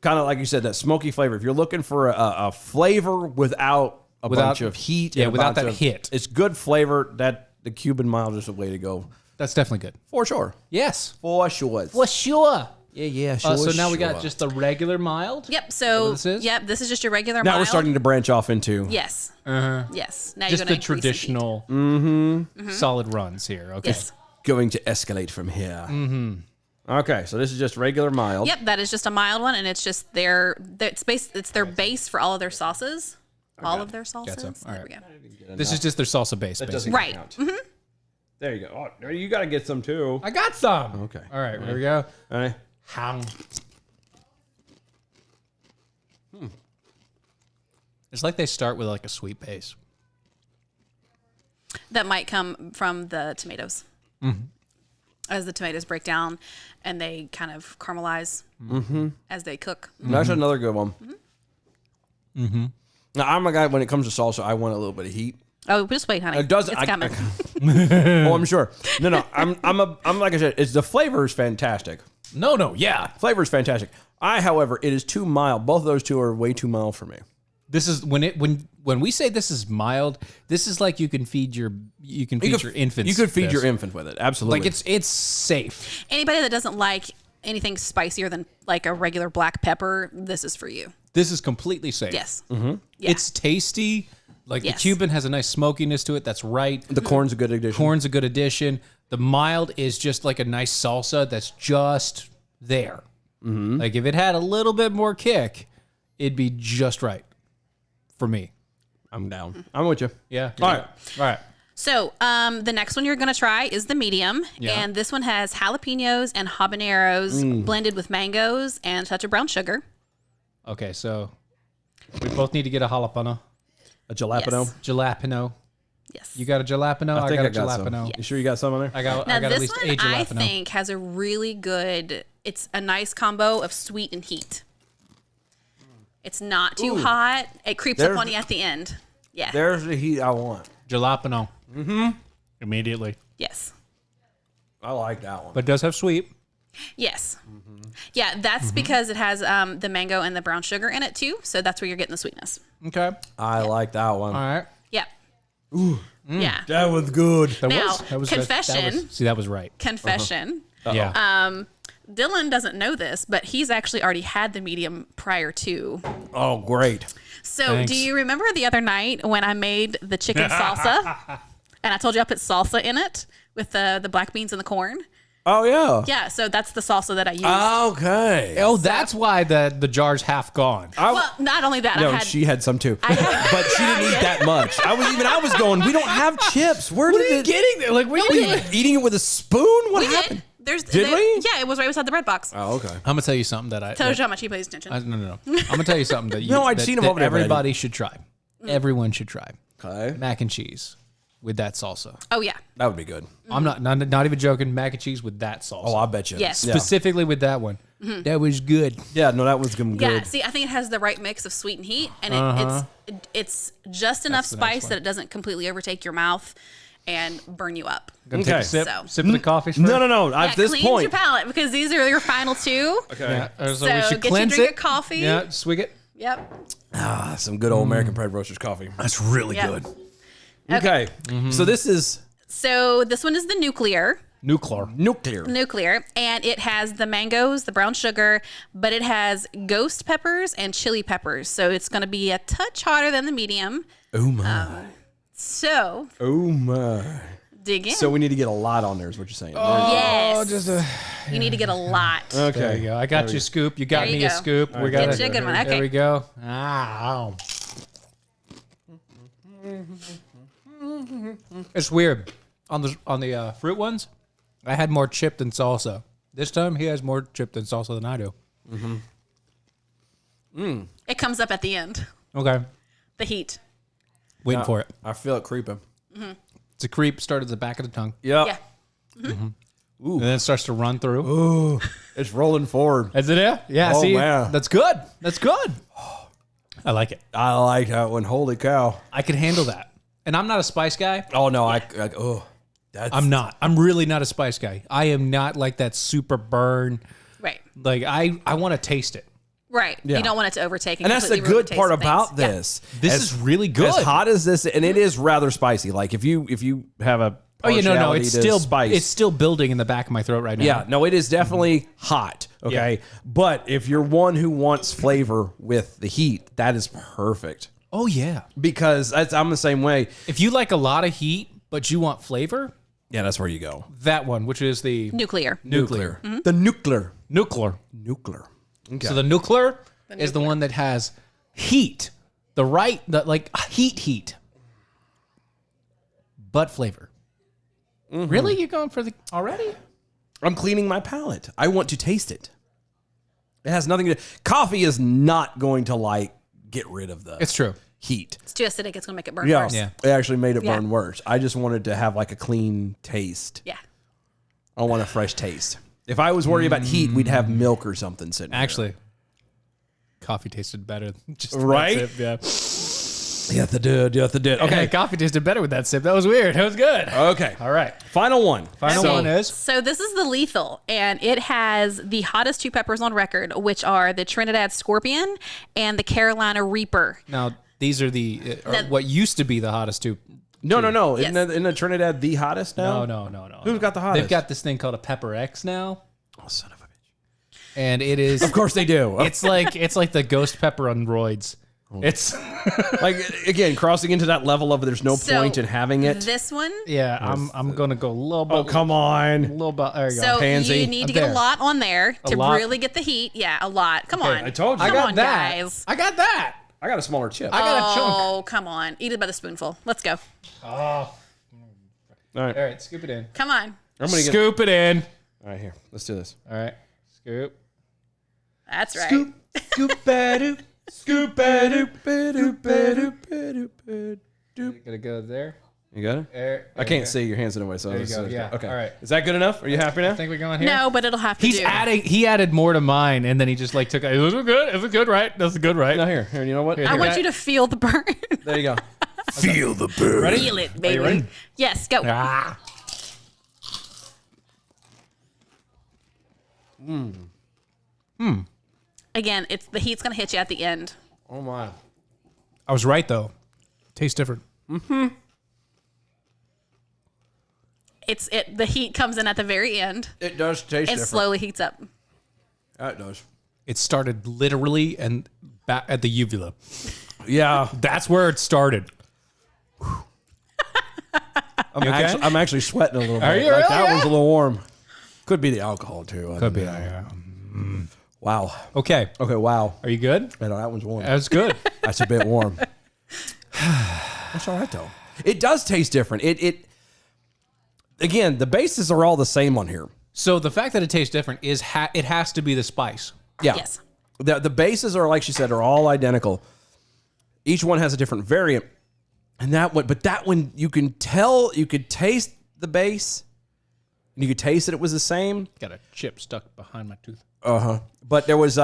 kind of like you said, that smoky flavor, if you're looking for a flavor without a bunch of heat, yeah, and a without bunch that of- hit. it's good flavor. That the Cuban mild is the way to go That's definitely good. for sure. Yes. For sure. For sure. Yeah, sure. So now we got just the regular mild. Yep. So this is? Yep, this is just your regular. now mild. we're starting to branch off into Yes. Yes. Now Just you're the gonna increase heat. traditional solid runs here. Okay. Yes. going to escalate from here. Okay, so this is just regular mild. Yep. That is just a mild one, and it's just it's their base for all of their sauces. All of their sauces. All There right. we go. This is just their salsa base. That basically. doesn't Right. count. There you go. Oh, you got to get some too. I got some. Okay. All right. Here we go. All right. How? It's like they start with like a sweet base. That might come from the tomatoes. As the tomatoes break down, and they kind of caramelize as they cook. That's another good one. Now, I'm a guy, when it comes to salsa, I want a little bit of heat. Oh, just wait, honey. It does. It's coming. Oh, I'm sure. No. I'm like I said. It's the flavor is fantastic. No. Yeah. Flavor is fantastic. However, it is too mild. Both of those two are way too mild for me. This is when we say this is mild. This is like you can feed your infants. You could feed this. your infant with it. Absolutely. Like it's safe. Anybody that doesn't like anything spicier than like a regular black pepper, this is for you. This is completely safe. Yes. Mm-hmm. Yeah. It's tasty. Like Yes. the Cuban has a nice smokiness to it. That's right. the corn's a good addition. Corn's a good addition. The mild is just like a nice salsa that's just there. Like if it had a little bit more kick, it'd be just right for me. I'm down. I'm with you. Yeah. All right. So the next one you're going to try is the medium. Yeah. And this one has jalapenos and habaneros blended with mangoes and a touch of brown sugar. Okay, so we both need to get a jalapeno. A jalapeno. Yes. Jalapeno. Yes. You got a jalapeno? I think got a jalapeno. some. You sure you got some on there? I got Now at this least one a jalapeno. I think has a really good, it's a nice combo of sweet and heat. It's not too hot. It creeps up on you at the end. Yeah. There's the heat I want. Jalapeno. Immediately. Yes. I like that one. But it does have sweet. Yes. Yeah, that's because it has the mango and the brown sugar in it too. So that's where you're getting the sweetness. Okay. I like that one. All right. Yeah. Ooh. Yeah. That was good. Now, that was confession. see, that was right. Confession. Yeah. Dylan doesn't know this, but he's actually already had the medium prior to. Oh, great. So, Thanks. do you remember the other night when I made the chicken salsa? And I told you I put salsa in it with the black beans and the corn? Oh, yeah. Yeah, so that's the salsa that I used. Okay. Oh, that's why the jar's half gone. well, not only that, No, I had. she had some too. I had- But she didn't eat that much. I was going, we don't have chips. Where did it getting there? Like, what Were you eating it with a spoon? What we happened? did. There's, Did we? Yeah, it was right beside the bread box. Oh, okay. I'm gonna tell you something that I Tells you how much he pays attention. no. I'm gonna tell you something that you No, I'd that, seen him that over there, but I everybody should try. Everyone should try Okay. mac and cheese with that salsa. Oh, yeah. That would be good. I'm not even joking. Mac and cheese with that salsa. Oh, I bet you. Yes. Yeah. Specifically with that one. That was good. Yeah, no, that was good. Yeah, see, I think it has the right mix of sweet and heat, and it's just enough the next spice one. that it doesn't completely overtake your mouth and burn you up. Gonna take Okay. a sip. So- Sip of the coffee. No. Yeah, At this cleanse point. your palate because these are your final two. Okay. So, So we should get cleanse your drink it. of coffee. Yeah, swig it. Yep. Ah, some good old American Pride Roasters coffee. That's really Yeah. good. Okay. So this is So this one is the nuclear, Nuclear. and it has the mangoes, the brown sugar, but it has ghost peppers and chili peppers. So it's going to be a touch hotter than the medium. Oh my. So Oh my. dig in. So we need to get a lot on there is what you're saying. yes. You need to get a lot. Okay. There you go. I got you a scoop. You got There you me a go. scoop. We Get got you a good one. There Okay. we go. Ah. It's weird. On the fruit ones, I had more chip than salsa. This time he has more chip than salsa than I do. It comes up at the end. Okay. The heat. Waiting for it. I feel it creeping. It's a creep. Start at the back of the tongue. Yep. Yeah. And then it starts to run through. Ooh, it's rolling forward. Is it? Yeah. Oh, See, man. that's good. That's good. I like it. I like that one. Holy cow. I can handle that. And I'm not a spice guy. Oh no, that's I'm not. I'm really not a spice guy. I am not like that super burn. Right. Like I want to taste it. Right. Yeah. You don't want it to overtake. and that's the completely ruin good the part taste of about things. Yeah. this. This As- is really good. As hot as this, and it is rather spicy. Like if you have a Oh yeah, no, partiality it's to still spice. it's still building in the back of my throat right now. Yeah, no, it is definitely hot. Okay, Yeah. but if you're one who wants flavor with the heat, that is perfect Oh yeah. because I'm the same way. If you like a lot of heat but you want flavor, Yeah, that's where you go. that one, which is the Nuclear. nuclear. The nuclear. Okay. So the nuclear is the one that has heat, like heat, but flavor. Really, you're going for the already? I'm cleaning my palate. I want to taste it. It has nothing to. Coffee is not going to get rid of the It's true. heat. It's too acidic. It's going to make it burn Yeah, worse. Yeah. it actually made it Yeah. burn worse. I just wanted to have like a clean taste. Yeah. I want a fresh taste. If I was worried about heat, we'd have milk or something sitting. here. Actually, coffee tasted better. Just that Right? sip, yeah. Yeah, the did. Okay, Okay. coffee tasted better with that sip. That was weird. That was good. Okay. All right. Final one. Final Okay, one is So this is the lethal, and it has the hottest two peppers on record, which are the Trinidad Scorpion and the Carolina Reaper. now. These are the That- what used to be the hottest two. No. Yes. Isn't the Trinidad the hottest now? No. Who's got the hottest? They've got this thing called a Pepper X now, Oh, son of a bitch. and it is. Of course they do. It's like the ghost pepper on roids. It's Like again, crossing into that level of there's no So, point in having it. This one. I'm gonna go a little bit. Oh come on! little bit. There you go. So Pansy. you need to There. get a lot on there to lot. really get the heat. Yeah, a lot. Come on. I told you. Come I got on, that. guys. I got that. I got a smaller chip. I got a chunk. Oh, come on. Eat it by the spoonful. Let's go. All right, All right, scoop it in. Come on. I'm gonna get. Scoop it in. All right, here. Let's do this. All right, scoop. That's right. Scoop ba-doop. Scoop ba-doop. Gonna go there. You got it? There I can't see your hands in the way, so There you go, yeah. Okay. All right. Is that good enough? Are you happy now? I think we're going here. No, but it'll have to He's do. adding. He added more to mine, and then he just like took. Is it good? Is it good? Right? That's good, right? No, here. You know what? I want you to feel the burn. There you go. Feel the burn. Ready? Feel it, baby. ready? Yes, go. Ah. Again, it's the heat's gonna hit you at the end. Oh my. I was right though. Tastes different. The heat comes in at the very end. It does taste It different. slowly heats up. It does. It started literally and back at the uvula. Yeah. That's where it started. I'm actually sweating a little bit. Are you Like, really? that one's a little warm. Could be the alcohol too. I Could don't be. know. Yeah. Wow. Okay. Okay. Wow. Are you good? Man, that one's warm. That's good. That's a bit warm. That's all right though. It does taste different. It again, the bases are all the same on here. So the fact that it tastes different is it has to be the spice. Yeah. Yes. The bases are, like she said, are all identical. Each one has a different variant. And that one you can tell, you could taste the base. And you could taste that it was the same. Got a chip stuck behind my tooth. But there was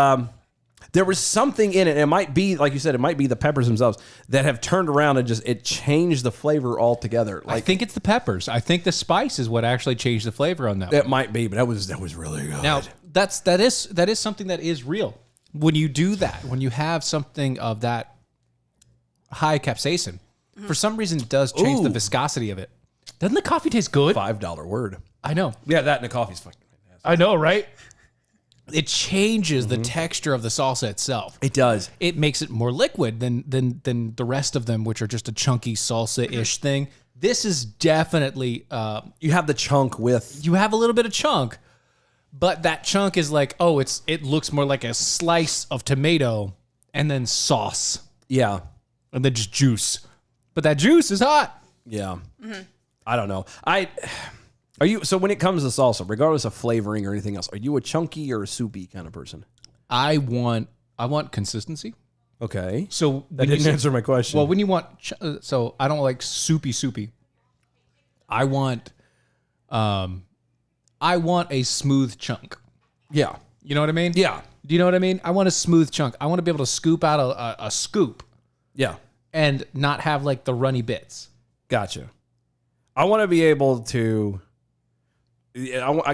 something in it. It might be, like you said, it might be the peppers themselves that have turned around and it changed the flavor altogether. I Like think it's the peppers. I think the spice is what actually changed the flavor on that. it might be, but that was really good. Now that is something that is real. When you do that, when you have something of that high capsaicin, for some reason it does change the Ooh. viscosity of it. Doesn't the coffee taste good? $5 word. I know. Yeah, that and the coffee's fucking fantastic. I know, right? It changes the texture of the salsa itself. It does. It makes it more liquid than the rest of them, which are just a chunky salsa-ish thing. This is definitely You have the chunk with you have a little bit of chunk, but that chunk is like, it looks more like a slice of tomato and then sauce yeah. and then just juice. But that juice is hot. Yeah. I don't know. Are you so when it comes to salsa, regardless of flavoring or anything else, are you a chunky or a soupy kind of person? I want consistency. Okay. So That didn't answer my question. Well, when you want, so I don't like soupy. I want a smooth chunk. yeah. You know what I mean? Yeah. Do you know what I mean? I want a smooth chunk. I want to be able to scoop out a scoop Yeah. and not have like the runny bits. Gotcha. I want to be able to. Yeah, I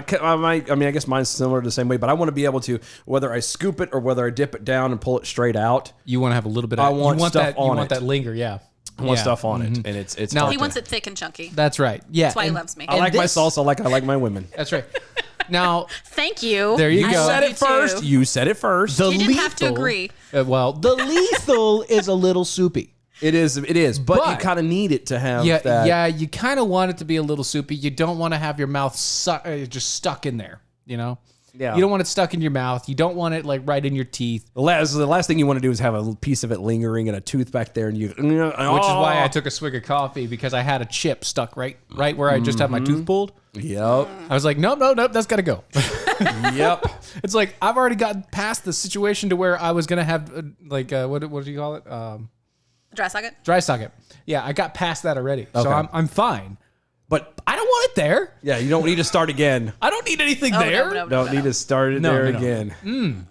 guess mine's similar the same way, but I want to be able to, whether I scoop it or whether I dip it down and pull it straight out. You want to have a little bit of I want you want stuff that, on you want it. that linger, yeah. I want Yeah. stuff on it, and it's Now- hard He to- wants it thick and chunky. That's right. Yeah. That's why he and- loves me. I like my this- salsa like I like my women. That's right. Now, Thank you. there you I go. love Said you it first. too. You said it first. the You didn't have to agree. Well, the lethal is a little soupy. It is, but you But- kind of need it to have Yeah, that. yeah. You kind of want it to be a little soupy. You don't want to have your mouth just stuck in there. You know. Yeah. You don't want it stuck in your mouth. You don't want it like right in your teeth. The last thing you want to do is have a piece of it lingering and a tooth back there, and you. Which is why I took a swig of coffee, because I had a chip stuck right where I just had my tooth pulled. Yep. I was like, nope, that's gotta go. Yep. It's like I've already gotten past the situation to where I was gonna have what do you call it? Dry socket. Dry socket. Yeah, I got past that already, so Okay. I'm fine. But I don't want it there. yeah, you don't need to start again. I don't need anything Oh, there. no. Don't need to start it there no. again.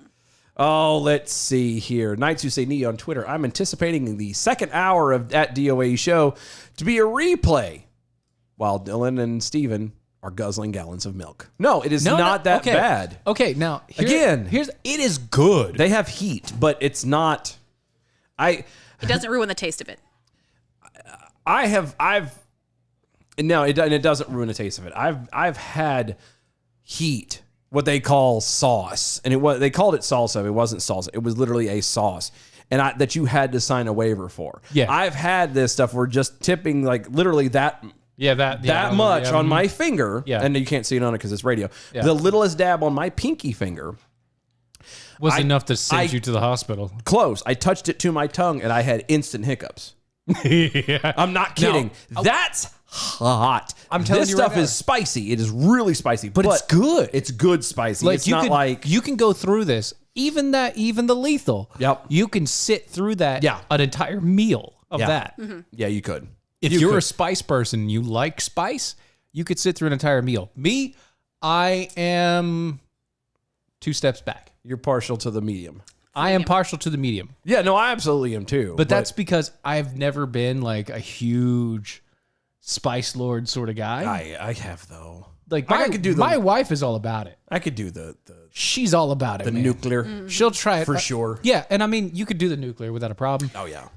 Oh, let's see here. Nights Who Say Knee on Twitter. I'm anticipating the second hour of that DOA show to be a replay while Dylan and Steven are guzzling gallons of milk. No, it is not that okay. bad. Okay, now Again. it is good. They have heat, but it's not. It doesn't ruin the taste of it. No, it doesn't ruin the taste of it. I've had heat what they call sauce, and they called it salsa. It wasn't salsa. It was literally a sauce, and that you had to sign a waiver for. Yeah. I've had this stuff where just tipping like literally that much on my finger, and you can't see it on it because it's radio. Yeah. The littlest dab on my pinky finger was enough to send you to the hospital. close. I touched it to my tongue, and I had instant hiccups. Yeah. I'm not kidding. That's hot. I'm telling this you stuff right now. is spicy. It is really spicy, but it's good. It's good spicy. Like it's you not can, like you can go through this, even the lethal. Yep. You can sit through that. Yeah. An entire meal of that. yeah, you could. If You you're could. a spice person, and you like spice, you could sit through an entire meal. Me, I am 2 steps back. You're partial to the medium. I am partial to the medium, Yeah, no, I absolutely am too. but that's because I've never been like a huge spice lord sort of guy. I have though. Like I could do my wife is all about it. I could do the She's all about it. Man. nuclear. She'll try it For sure. Yeah, and I mean, you could do the nuclear without a problem. Oh yeah.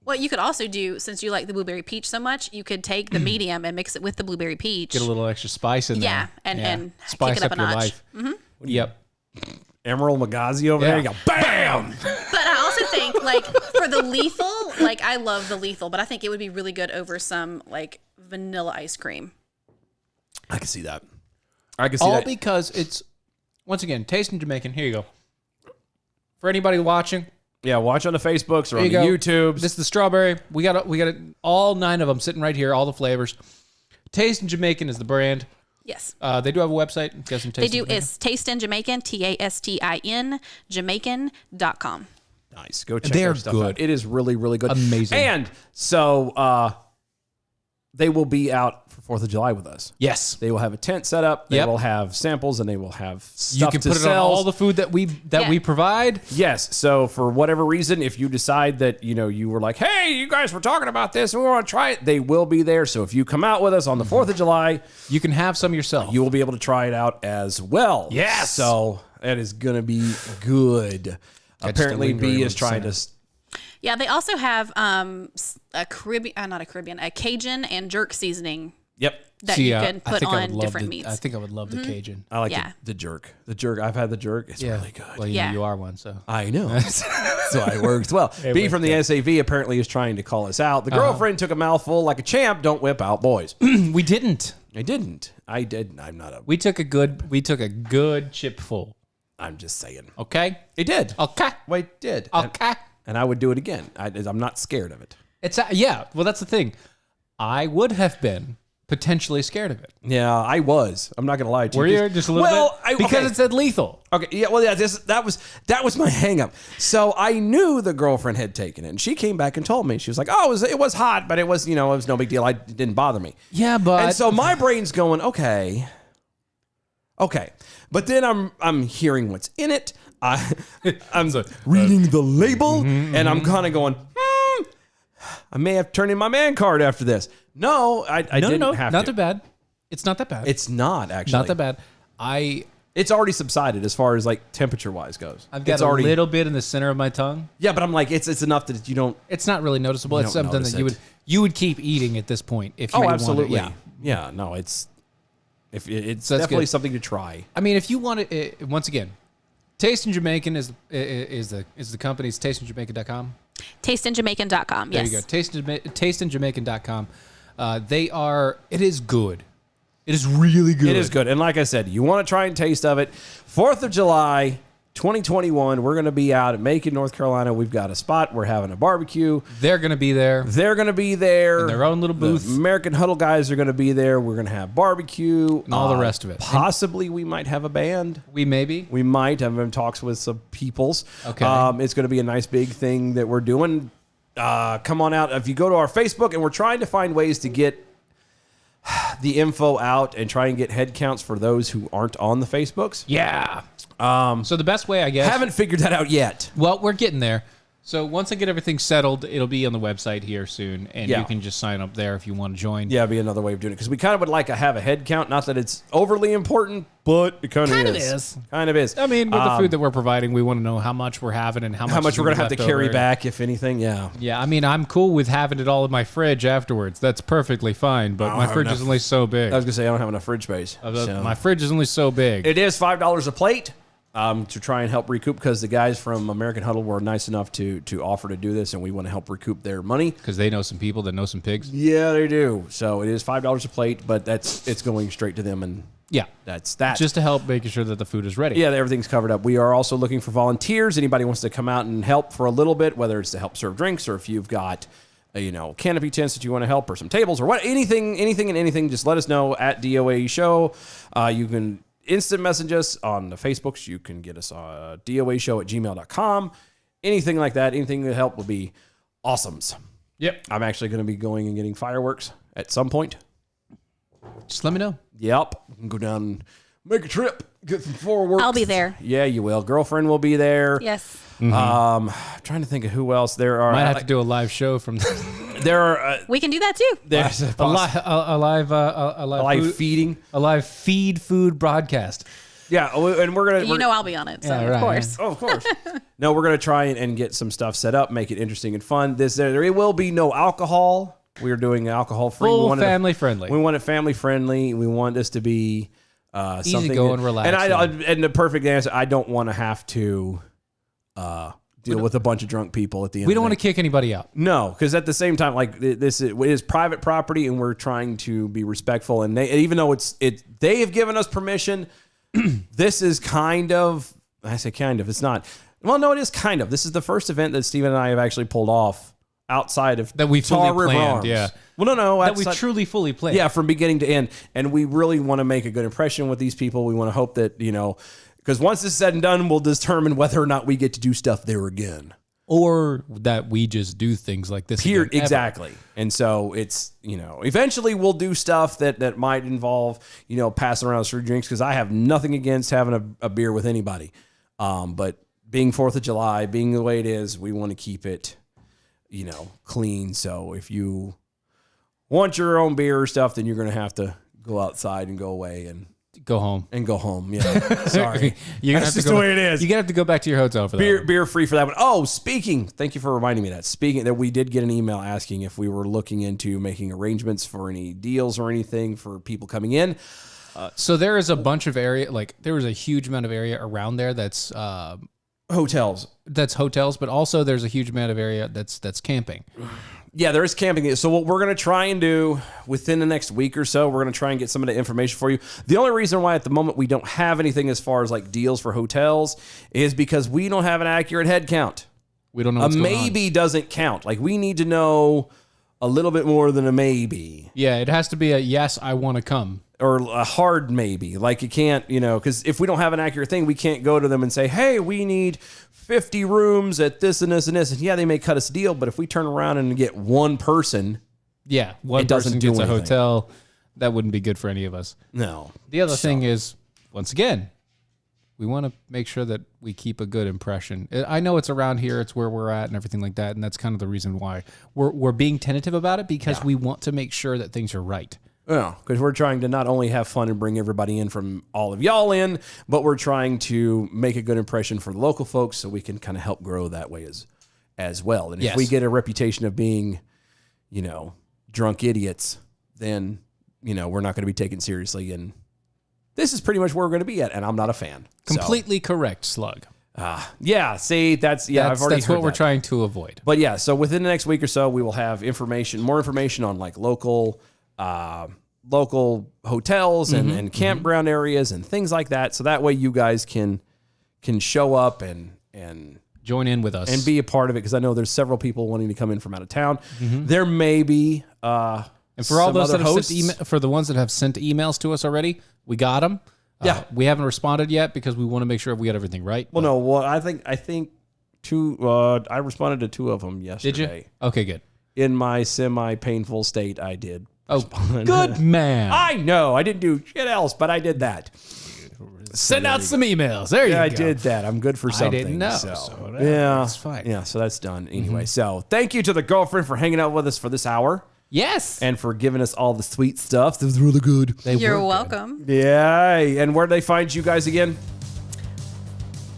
What you could also do, since you like the blueberry peach so much, you could take the medium and mix it with the blueberry peach. Get a little extra spice in there. Yeah, and spice kick it up a your notch. life. Yep. Emerald Magazi over there. You go bam. But I also think, like, for the lethal, like, I love the lethal, but I think it would be really good over some, like, vanilla ice cream. I can see that. I can see All that. because it's, once again, tasting Jamaican. Here you go. For anybody watching, Yeah, watch on the Facebooks or here on you the go. YouTubes. This is the strawberry. We got all 9 of them sitting right here, all the flavors. Tasting Jamaican is the brand. Yes. They do have a website. I'm guessing They do. It's Tastin Jamaican, TASTIN, Jamaican.com. Nice. Go check They're their stuff good. out. It is really, really good. Amazing. And so they will be out for 4th of July with us. Yes. They will have a tent set up. They Yep. will have samples, and they will have stuff You can to put it on sell. all the food that we Yeah. provide. Yes. So for whatever reason, if you decide that, you were like, hey, you guys were talking about this and we want to try it, they will be there. So if you come out with us on the 4th of July, You can have some yourself. you will be able to try it out as well. Yes. So that is going to be good. Apparently, lingering B with is trying to. Yeah, they also have a Cajun and jerk seasoning Yep. that you can put on different meats. I think I would love the Cajun. I like Yeah. the jerk. The jerk. I've had the jerk. It's really good. Well, Yeah. you are one, so. I know. That's why it works well. B from the SAV apparently is trying to call us out. The girlfriend took a mouthful like a champ. Don't whip out boys. We didn't. I didn't. I did. I'm not a. We took a good chip full. I'm just saying. Okay? It did. Okay. Wait, did. Okay. And I would do it again. I'm not scared of it. It's yeah, well that's the thing. I would have been potentially scared of it. Yeah, I was. I'm not gonna lie to you. Were you just a little bit? Because it said lethal. Okay, yeah, well, yeah, that was my hang up. So I knew the girlfriend had taken it, and she came back and told me. She was like, "Oh, it was hot, but it was no big deal. It didn't bother me." Yeah, but And so my brain's going, okay, but then I'm hearing what's in it. I'm reading the label, and I'm kind of going, I may have to turn in my man card after this. No, I didn't have not to. that bad. It's not that bad. It's not actually not that bad. It's already subsided as far as like temperature wise goes. I've got it's a already, little bit in the center of my tongue. Yeah, but I'm like, it's enough that you don't. It's not really noticeable. You It's don't something notice that it. you would keep eating at this point if you Oh, really absolutely. wanted. Yeah, no, it's that's definitely good. something to try. I mean, if you want it, once again, Tasting Jamaican is the company's tastingjamaican.com. TastinJamaican.com. There Yes. you go. Tastingjamaican.com. It is good. It is really good. It is good. And like I said, you want to try and taste of it. 4th of July, 2021, we're going to be out at Macon, North Carolina. We've got a spot. We're having a barbecue. They're going to be there. They're going to be there. In their own little booth. The American Huddle guys are going to be there. We're going to have barbecue. And all the rest of it. Possibly we might have a band. We maybe. We might have been talks with some peoples. Okay. It's going to be a nice big thing that we're doing. Come on out. If you go to our Facebook, and we're trying to find ways to get the info out and try and get head counts for those who aren't on the Facebooks. Yeah. So the best way, I guess. Haven't figured that out yet. Well, we're getting there. So once I get everything settled, it'll be on the website here soon, and Yeah. you can just sign up there if you want to join. Yeah, it'd be another way of doing it because we kind of would like to have a head count. Not that it's overly important, but it kind of is. Kind of is. I mean, with the food that we're providing, we want to know how much we're having and how much we're going to have to left carry over. back, if anything. Yeah. Yeah, I mean, I'm cool with having it all in my fridge afterwards. That's perfectly fine, but my fridge is only so big. I was going to say I don't have enough fridge space. My fridge is only so big. It is $5 a plate to try and help recoup because the guys from American Huddle were nice enough to offer to do this, and we want to help recoup their money. Because they know some people that know some pigs. Yeah, they do. So it is $5 a plate, but it's going straight to them, and Yeah. that's that. Just to help making sure that the food is ready. Yeah, everything's covered up. We are also looking for volunteers. Anybody wants to come out and help for a little bit, whether it's to help serve drinks or if you've got canopy tents that you want to help or some tables or what, anything, just let us know at DOA Show. You can instant message us on the Facebooks. You can get us doashow@gmail.com. Anything like that, anything to help would be awesomes. Yep. I'm actually going to be going and getting fireworks at some point. Just let me know. Yep. Go down and make a trip, get some fireworks. I'll be there. Yeah, you will. Girlfriend will be there. Yes. Trying to think of who else there are. Might have to do a live show from There are We can do that too. there's a live feeding. a live feed food broadcast. Yeah, and we're gonna. I'll be on it. So Yeah, of right, course. Oh, of course. No, we're gonna try and get some stuff set up, make it interesting and fun. There will be no alcohol. We are doing alcohol free. Full family friendly. We want it family friendly. We want this to be something going, relaxing. And the perfect answer, I don't want to have to deal with a bunch of drunk people at the end. We don't of want the to kick anybody out. No, because at the same time, like this is private property, and we're trying to be respectful. And even though they have given us permission, this is kind of. I say kind of. It's not. Well, no, it is kind of. This is the first event that Steven and I have actually pulled off outside of That we fully Tar River planned, Arms. yeah. Well, no, That we outside- truly fully planned. yeah, from beginning to end. And we really want to make a good impression with these people. We want to hope that, because once this is said and done, we'll determine whether or not we get to do stuff there again. Or that we just do things like this. Here, again, ever. exactly. And so it's, eventually we'll do stuff that might involve, passing around free drinks, because I have nothing against having a beer with anybody. But being 4th of July, being the way it is, we want to keep it, clean. So if you want your own beer or stuff, then you're going to have to go outside and go away and Go home. go home. Yeah. Sorry. You're gonna That's have just to go the way it is. You're gonna have to go back to your hotel for that. Beer free for that one. Oh, thank you for reminding me of that. Speaking that, we did get an email asking if we were looking into making arrangements for any deals or anything for people coming in. So there is a bunch of area, there was a huge amount of area around there that's Hotels. hotels, but also there's a huge amount of area that's camping. Yeah, there is camping. So what we're going to try and do within the next week or so, we're going to try and get some of the information for you. The only reason why at the moment we don't have anything as far as like deals for hotels is because we don't have an accurate head count. We don't know A what's going on. maybe doesn't count. Like, we need to know a little bit more than a maybe. Yeah, it has to be a yes, I want to come. Or a hard maybe. Like, you can't, because if we don't have an accurate thing, we can't go to them and say, hey, we need 50 rooms at this and this and this. And yeah, they may cut us a deal, but if we turn around and get one person, Yeah, one It doesn't person do gets a anything. hotel. That wouldn't be good for any of us. no. The other thing is, once again, we want to make sure that we keep a good impression. I know it's around here, it's where we're at and everything like that, and that's kind of the reason why we're being tentative about it, because we want to make sure that things are right. Yeah, because we're trying to not only have fun and bring everybody in from all of y'all in, but we're trying to make a good impression for the local folks so we can kind of help grow that way as well. And if Yes. we get a reputation of being, drunk idiots, then, we're not going to be taken seriously. And this is pretty much where we're going to be at, and I'm not a fan. So, Completely correct, Slug. yeah, see, I've already That's heard what we're that. trying to avoid. But yeah, so within the next week or so, we will have more information on like local hotels and campground areas and things like that. So that way you guys can show up and Join in with us. be a part of it. Cause I know there's several people wanting to come in from out of town. There may be, and for all some those other that have hosts. sent for the ones that have sent emails to us already, we got them. Yeah. We haven't responded yet because we want to make sure we got everything right. Well, no, I think I responded to 2 of them yesterday. Did you? Okay, good. In my semi-painful state, I did. Oh, respond. good man. I know. I didn't do shit else, but I did that. Send out some emails. There you go. I did that. I'm good for something. I didn't know. So, So whatever, yeah, it's fine. Yeah, so that's done anyway. So thank you to the girlfriend for hanging out with us for this hour Yes. and for giving us all the sweet stuff. This was really good. You're welcome. Yeah. And where do they find you guys again?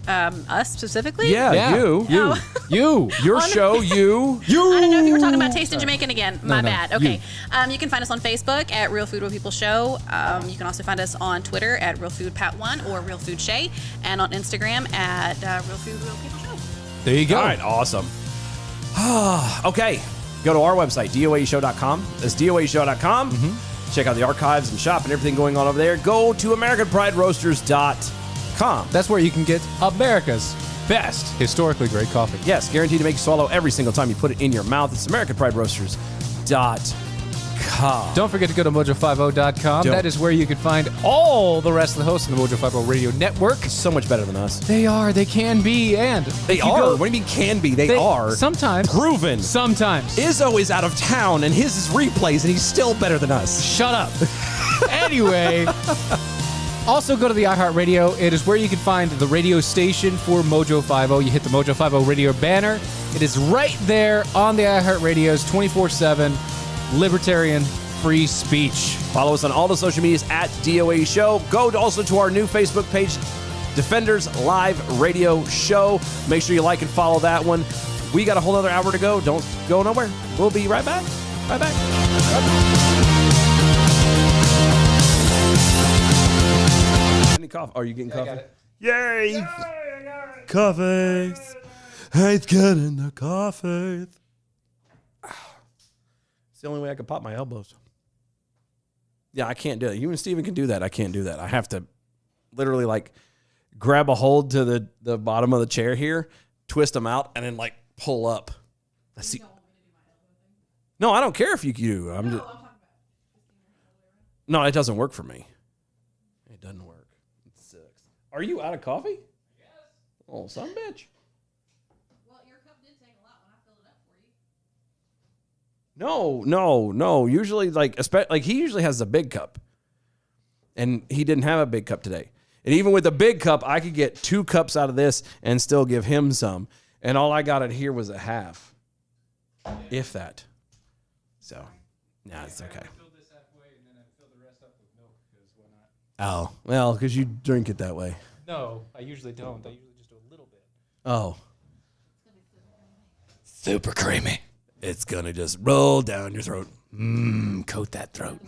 Us specifically? Yeah. You. Your show. You. I don't know if you were talking about Tasting Jamaican again. My no, bad. Okay. You can find us on Facebook at Real Food Real People Show. You can also find us on Twitter at Real Food Pat1 or Real Food Shay, and on Instagram at Real Food Real People Show. There you go. All right. Awesome. Okay. Go to our website, doaeshow.com. That's doaeshow.com. Check out the archives and shop and everything going on over there. Go to AmericanPrideRoasters.com. That's where you can get America's best historically great coffee. Yes, guaranteed to make you swallow every single time you put it in your mouth. It's AmericanPrideRoasters.com. Don't forget to go to mojo50.com. Don't. That is where you can find all the rest of the hosts in the Mojo 50 Radio Network. So much better than us. They are, they can be, and They if you are. go- What do you mean can be? They are. Sometimes. Proven. Sometimes. Izzo is out of town and his is replays and he's still better than us. Shut up. Anyway, also go to the iHeartRadio. It is where you can find the radio station for Mojo 50. You hit the Mojo 50 radio banner. It is right there on the iHeartRadio's 24/7 libertarian free speech. Follow us on all the social medias at DOA Show. Go also to our new Facebook page, Defenders Live Radio Show. Make sure you like and follow that one. We got a whole other hour to go. Don't go nowhere. We'll be right back. Right back. Any coffee? Are you getting coffee? Yay! Coffee. It's getting the coffee. It's the only way I can pop my elbows. Yeah, I can't do it. You and Steven can do that. I can't do that. I have to literally like grab a hold to the bottom of the chair here, twist them out, and then like pull up. I see. No, I don't care if you do. I'm just. No, it doesn't work for me. It doesn't work. It sucks. Are you out of coffee? Yes. Oh, son of a bitch. Well, your cup did take a lot when I filled it up for you. No. Usually, like he usually has the big cup, and he didn't have a big cup today. And even with the big cup, I could get 2 cups out of this and still give him some. And all I got in here was a half, if that. So, yeah, it's okay. Oh, well, because you drink it that way. No, I usually don't. I usually just do a little bit. Oh. Super creamy. It's going to just roll down your throat. Coat that throat.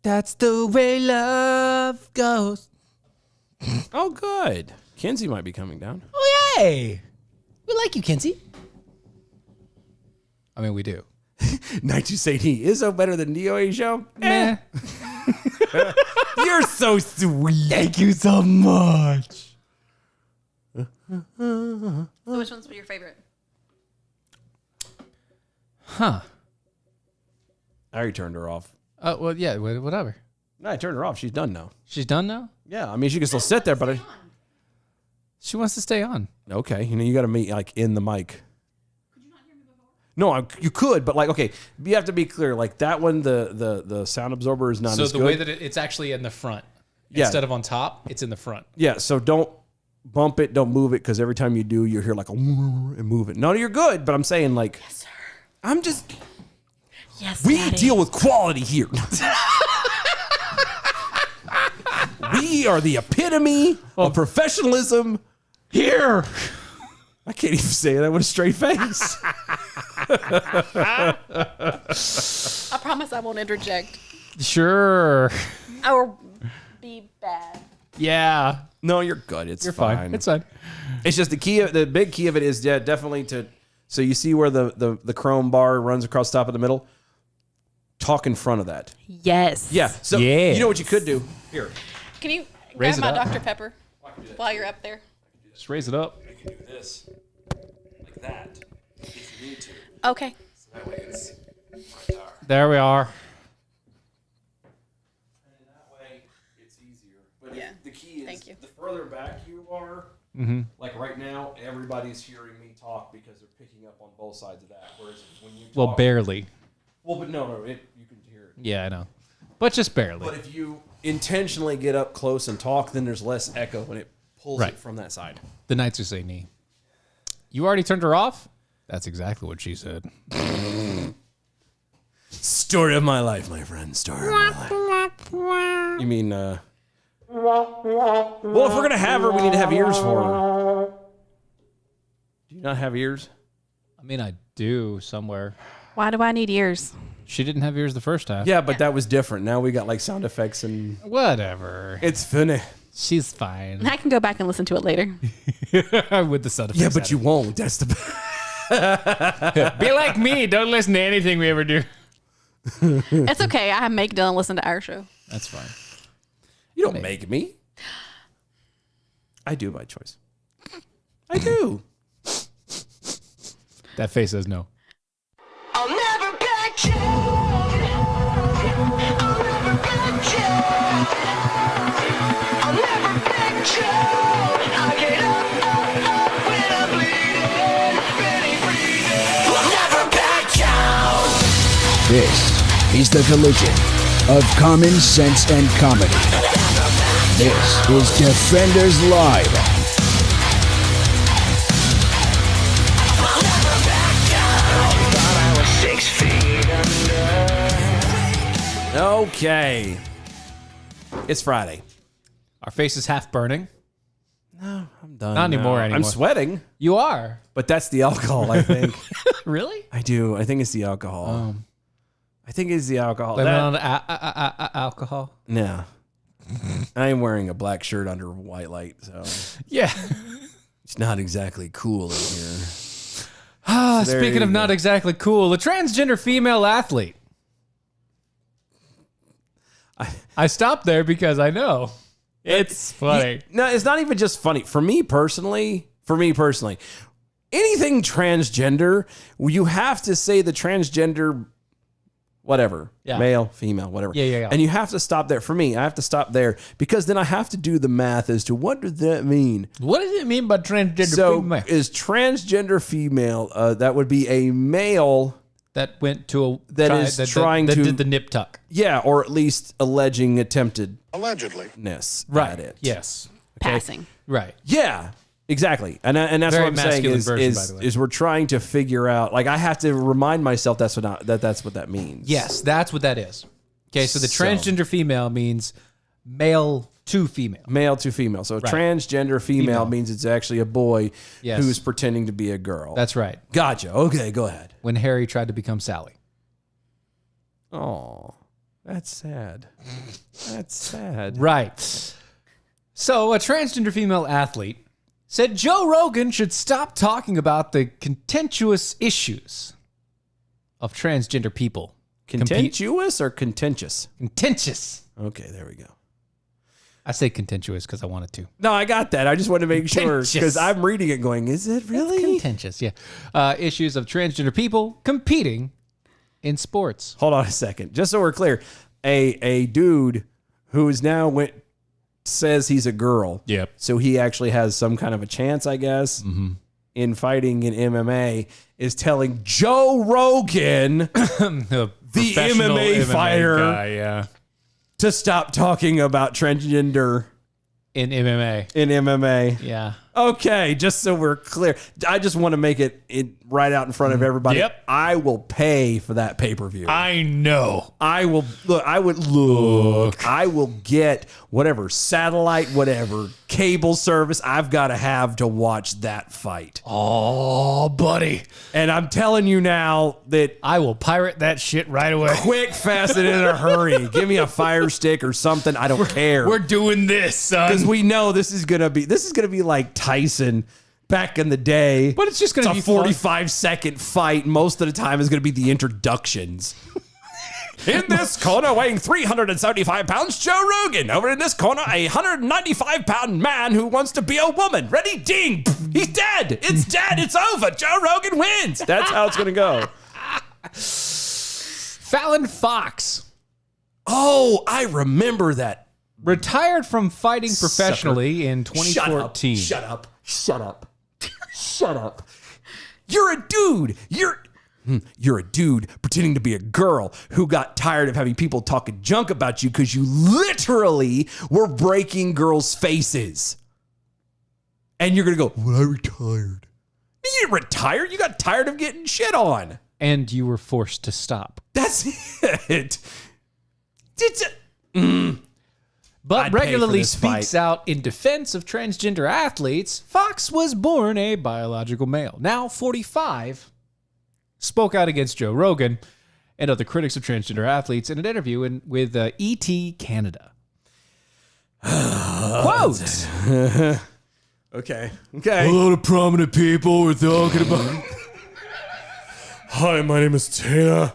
That's the way love goes. Oh, good. Kenzie might be coming down. Oh, yay. We like you, Kenzie. I mean, we do. Night you say he is so better than DOA Show? Meh. You're so sweet. Thank you so much. So which one's your favorite? Huh. I already turned her off. Well, yeah, whatever. No, I turned her off. She's done now. She's done now? Yeah, I mean, she can still sit there, but She wants to stay on. okay. You got to meet like in the mic. No, you could, but like, okay, you have to be clear. Like that one, the sound absorber is not So as the good. way that it's actually in the front. Yeah. Instead of on top, it's in the front. Yeah, so don't bump it, don't move it, because every time you do, you hear like a and move it. No, you're good, but I'm saying like, yes, sir. I'm just. Yes, We Daddy. deal with quality here. We are the epitome of professionalism here. I can't even say that with a straight face. I promise I won't interject Sure. or be bad. Yeah. No, you're good. It's You're fine. fine. It's fine. It's just the big key of it is definitely to. So you see where the chrome bar runs across the top of the middle. Talk in front of that. Yes. Yeah. So Yeah. you know what you could do here. Can you Raise grab it my up. Dr. Pepper while you're up there? Just raise it up. I can do this like that if you need to. Okay. So that way it's There we are. And that way it's easier. But Yeah. the key is Thank you. the further back you are, like right now, everybody's hearing me talk because they're picking up on both sides of that. Whereas when you talk, Well, barely. Well, but no, you can hear it. Yeah, I know. But just barely. But intentionally get up close and talk, then there's less echo when it pulls Right. it from that side. The Knights who say knee. You already turned her off? That's exactly what she said. Story of my life, my friend. Story of my life. You mean, well, if we're going to have her, we need to have ears for her. Do you not have ears? I mean, I do somewhere. Why do I need ears? She didn't have ears the first time. Yeah, but that was different. Now we got like sound effects and Whatever. it's funny. She's fine. I can go back and listen to it later. With the sound effects. Yeah, but you won't. That's the. Be like me. Don't listen to anything we ever do. It's okay. I make Dylan listen to our show. That's fine. You don't make me. I do by choice. I do. That face says no. I'll never back down. I'll never back down. I'll never back down. I get up when I'm bleeding, ready breathing. I'll never back down. This is the collision of common sense and comedy. This is Defenders Live. Okay. It's Friday. Our face is half burning. I'm done. Not anymore. I'm sweating, You are. but that's the alcohol, I think. Really? I do. I think it's the alcohol. I think it's the alcohol. Blame it That- on alcohol. No. I am wearing a black shirt under white light, so Yeah. it's not exactly cool in here. Ah, there speaking you of not go. exactly cool, a transgender female athlete. I stopped there because I know it's funny. No, it's not even just funny. For me personally, anything transgender, you have to say the transgender, whatever, Yeah. male, female, whatever. Yeah. And you have to stop there. For me, I have to stop there because then I have to do the math as to what does that mean. What does it mean by transgender So female? is transgender female, that would be a male, That went to a That is trying that to- did the nip tuck. yeah, or at least alleging attemptedness Allegedly. at it. Yes. Passing. Right. Yeah, exactly. And that's Very what I'm saying masculine is, version, by the way. is we're trying to figure out, like I have to remind myself that's what that means. Yes, that's what that is. Okay, so the So- transgender female means male to female. Male to female. So Right. transgender female means it's actually a boy Yes. who's pretending to be a girl. That's right. Gotcha. Okay, go ahead. When Harry tried to become Sally. Oh, that's sad. That's sad. Right. So, a transgender female athlete said Joe Rogan should stop talking about the contentious issues of transgender people. Contentious or contentious? Contentious. Okay, there we go. I say contentious because I wanted to. No, I got that. I just wanted to make sure Contentious. because I'm reading it going, is it really? Contentious, yeah. Issues of transgender people competing in sports. Hold on a second. Just so we're clear, a dude who is now says he's a girl. Yep. So he actually has some kind of a chance, I guess, in fighting in MMA, is telling Joe Rogan, The MMA fighter, guy, yeah. to stop talking about transgender In MMA. in MMA. Yeah. Okay, just so we're clear. I just want to make it right out in front of everybody. Yep. I will pay for that pay-per-view. I know. I will I will get whatever satellite, whatever cable service I've got to have to watch that fight. Oh, buddy. And I'm telling you now that I will pirate that shit right away. quick, fast, and in a hurry. Give me a Fire Stick or something. I don't care. We're doing this, son. Because we know this is gonna be like Tyson back in the day. But it's just gonna be a 45-second fight. Most of the time is gonna be the introductions. In this corner, weighing 375 pounds, Joe Rogan. Over in this corner, a 195-pound man who wants to be a woman. Ready? Ding! He's dead. It's dead. It's over. Joe Rogan wins. That's how it's gonna go. Fallon Fox Oh, I remember that. retired from fighting professionally in 2014. Shut up. Shut up. Shut up. You're a dude. You're a dude pretending to be a girl who got tired of having people talking junk about you because you literally were breaking girls' faces. And you're going to go, well, I retired. You didn't retire. You got tired of getting shit on. And you were forced to stop. That's it. But I'd pay regularly for this speaks fight. out in defense of transgender athletes. Fox was born a biological male. Now 45, spoke out against Joe Rogan and other critics of transgender athletes in an interview with ET Canada. Quote. Okay. A lot of prominent people were talking about. Hi, my name is Tina.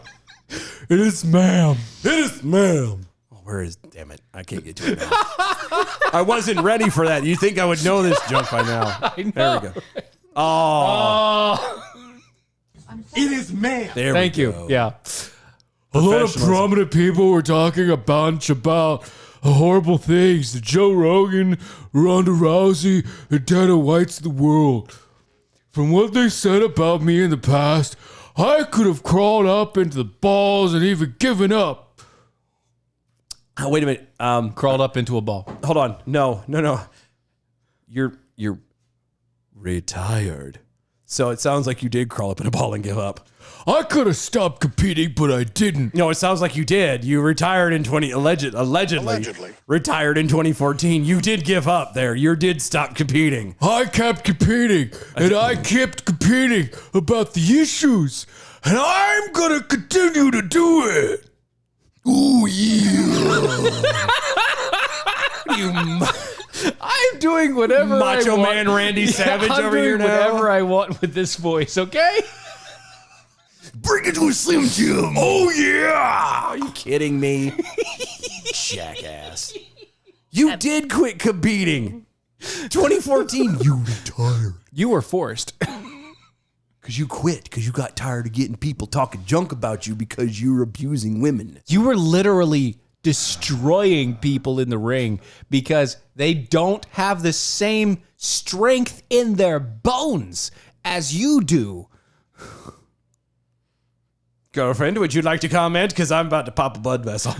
It is ma'am. Where is, damn it, I can't get to it now. I wasn't ready for that. You think I would know this junk by now. I know. There we go. Oh. It is ma'am. There Thank we you. go. Yeah. A lot of prominent people were talking a bunch about horrible things. Joe Rogan, Ronda Rousey, and Dana White's the world. From what they said about me in the past, I could have crawled up into the balls and even given up. Oh, wait a minute. Crawled up into a ball. Hold on. No. You're retired. So it sounds like you did crawl up in a ball and give up. I could have stopped competing, but I didn't. No, it sounds like you did. You retired in allegedly retired in 2014. You did give up there. You did stop competing. I kept competing, and I kept competing about the issues, and I'm gonna continue to do it. Ooh, yeah. I'm doing whatever Macho I want. Man Randy Savage I'm over doing here now. whatever I want with this voice, okay? Bring it to a Slim Jim. Oh, yeah. Are you kidding me? Jackass. You did quit competing. 2014, you retired. You were forced. Because you quit, because you got tired of getting people talking junk about you because you were abusing women. You were literally destroying people in the ring because they don't have the same strength in their bones as you do. Girlfriend, would you like to comment? Because I'm about to pop a blood vessel.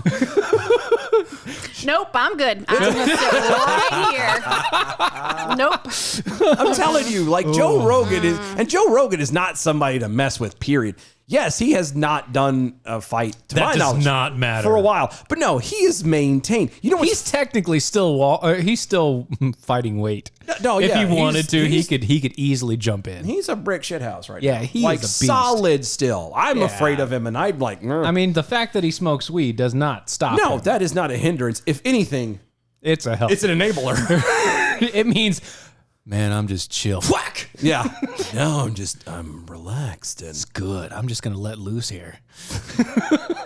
Nope, I'm good. I'm gonna sit right here. Nope. I'm telling you, like Joe Rogan is, and Joe Rogan is not somebody to mess with, period. Yes, he has not done a fight to my That does knowledge not matter. for a while, but no, he is maintained. You know, He's technically still he's still fighting weight. No, if yeah, he wanted to, he he's- could easily jump in. he's a brick shit house right Yeah, now. he like is a beast. solid still. I'm Yeah. afraid of him, and I'm like, I mean, the fact that he smokes weed does not stop no, him. that is not a hindrance. If anything, It's a help. it's an enabler. It means, man, I'm just chill. Whack! Yeah. No, I'm relaxed and Good. I'm just going to let loose here.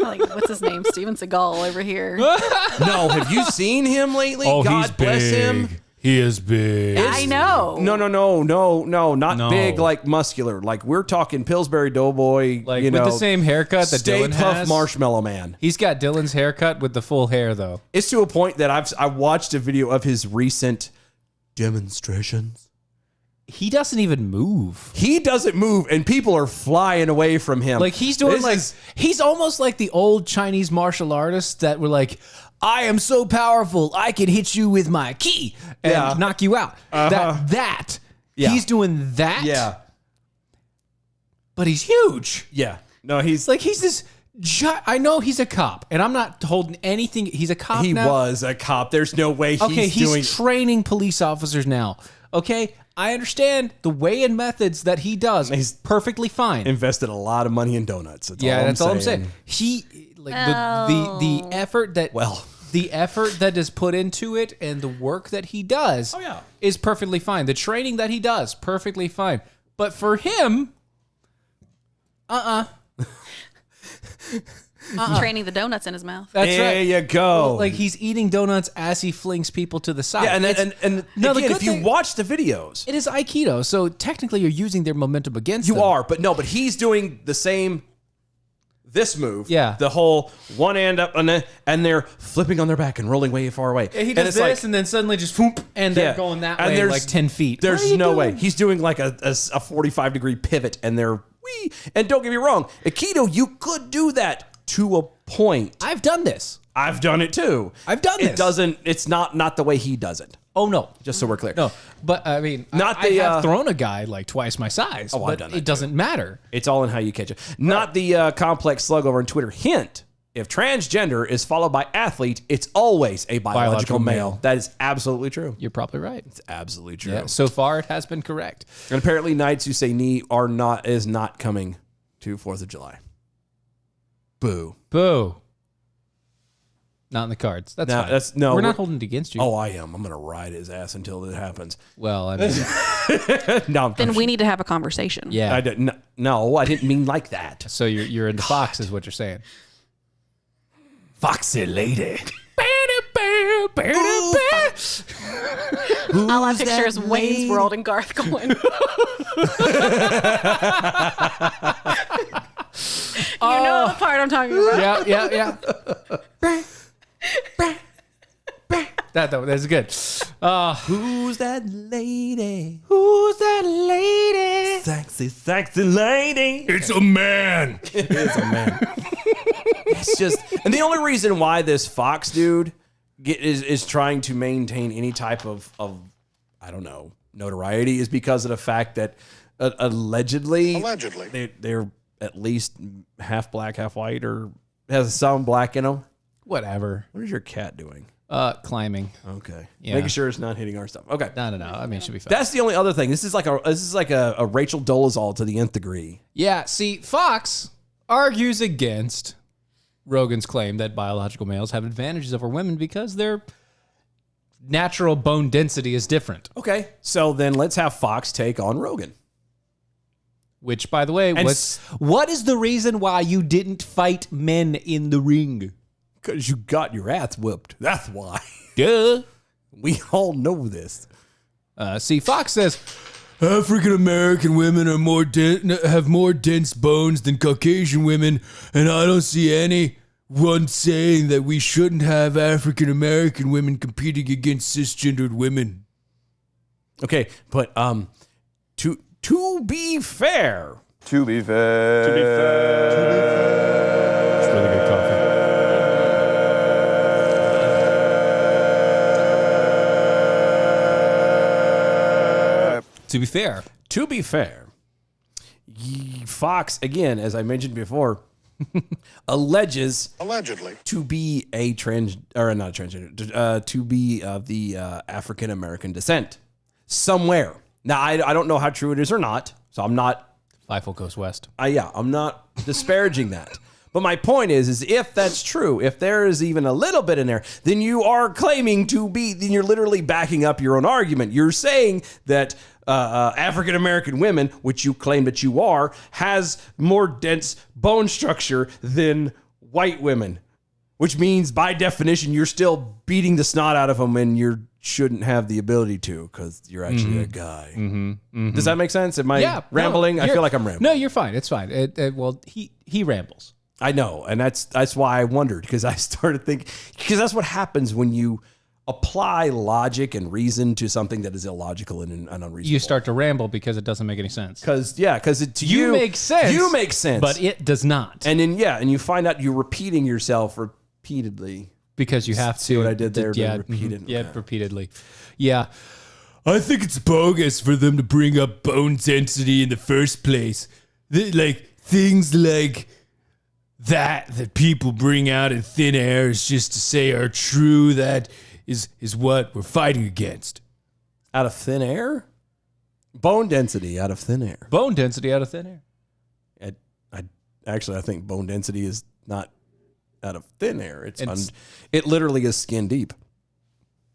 Like, what's his name? Steven Seagal over here. no. Have you seen him lately? Oh, God he's bless big. him. He is big. I know. No, not No. big like muscular. Like we're talking Pillsbury Doughboy, Like you with know, the same haircut that Stay Dylan Puft has. Marshmallow Man. He's got Dylan's haircut with the full hair, though. It's to a point that I watched a video of his recent demonstrations. He doesn't even move. He doesn't move, and people are flying away from him. Like he's doing he's almost like the old Chinese martial artists that were like, I am so powerful, I can hit you with my ki and Yeah. knock you out. That Yeah. he's doing that. yeah, But he's huge. yeah. No, he's It's like he's this. I know he's a cop, and I'm not holding anything. He's a cop. he now. was a cop. There's no way Okay, he's doing. training police officers now. Okay, I understand the way and methods that he does. He's perfectly fine. invested a lot of money in donuts. That's Yeah, all that's all I'm saying. He like the effort that the effort that is put into it and the work that he does is perfectly fine. The training that he does, perfectly fine. But for him, Training the donuts in his mouth. that's there right. you go. Like he's eating donuts as he flings people to the side. yeah, and No, the again, good if you thing- watch the videos, it is Aikido, so technically you're using their momentum against you them. are, but he's doing the same. This move, Yeah. the whole one hand up and they're flipping on their back and rolling way far away. Yeah, he and does it's this, like, and then suddenly just whoop, and they're going that and way there's like 10 feet. What There's are you no way doing? he's doing like a 45-degree pivot, and they're wee. And don't get me wrong, Aikido, you could do that to a point. I've done this. I've done it too. I've done It this. doesn't. It's not the way he does it. Oh no. Just so we're clear. No, but I mean, Not I the, have thrown a guy like twice my size. Oh, I've but done that it doesn't matter. It's all in how you catch it. Not the complex slug over on Twitter. Hint: if transgender is followed by athlete, it's always a biological male. That is absolutely true. You're probably right. It's absolutely true. Yeah, so far it has been correct. And apparently, knights who say knee is not coming to 4th of July. Boo. Boo. Not in the cards. That's fine. We're not holding it against you. Oh, I am. I'm going to ride his ass until it happens. Well, I mean, No, Then we need to have a conversation. yeah. I didn't. No, I didn't mean like that. So you're into Fox, is what you're saying. Foxy lady. All I picture is Wayne's World and Garth going. You know the part I'm talking about. Yeah. That's good. Who's that lady? Who's that lady? Sexy lady. It's a man. It's a man. It's just, and the only reason why this Fox dude is trying to maintain any type of I don't know, notoriety is because of the fact that allegedly they're at least half black, half white, or has some black in them. Whatever. What is your cat doing? Climbing. Okay, Yeah. making sure it's not hitting our stuff. Okay, No. I mean, it should be fine. that's the only other thing. This is like a Rachel Dolezal to the nth degree. Yeah. See, Fox argues against Rogan's claim that biological males have advantages over women because their natural bone density is different. Okay, so then let's have Fox take on Rogan. Which, by the way, what is the reason why you didn't fight men in the ring? Because you got your ass whooped. That's why. Duh. We all know this. See, Fox says, African American women are have more dense bones than Caucasian women, and I don't see anyone saying that we shouldn't have African American women competing against cisgendered women. Okay, but to be fair, it's really good coffee. To be fair, Fox, again, as I mentioned before, allegedly to be a not transgender, to be of the African American descent somewhere. Now, I don't know how true it is or not, so I'm not. FIFO goes west. I'm not disparaging that. But my point is if that's true, if there is even a little bit in there, then you are claiming to be, then you're literally backing up your own argument. You're saying that African American women, which you claim that you are, has more dense bone structure than white women, which means by definition, you're still beating the snot out of them and you shouldn't have the ability to because you're actually a guy. Does that make sense? Am I rambling? I feel like I'm rambling. No, you're fine. It's fine. Well, he rambles. I know, and that's why I wondered, because I started thinking, because that's what happens when you apply logic and reason to something that is illogical and unreasonable. You start to ramble because it doesn't make any sense. Because to you make sense. You make sense, but it does not. And then and you find out you're repeating yourself repeatedly because you have to. See what I did there? Yeah, repeatedly. Yeah, repeatedly. Yeah. I think it's bogus for them to bring up bone density in the first place. Things like that people bring out in thin air is just to say are true. That is what we're fighting against. Out of thin air? Bone density out of thin air. Bone density out of thin air. I think bone density is not out of thin air. It literally is skin deep.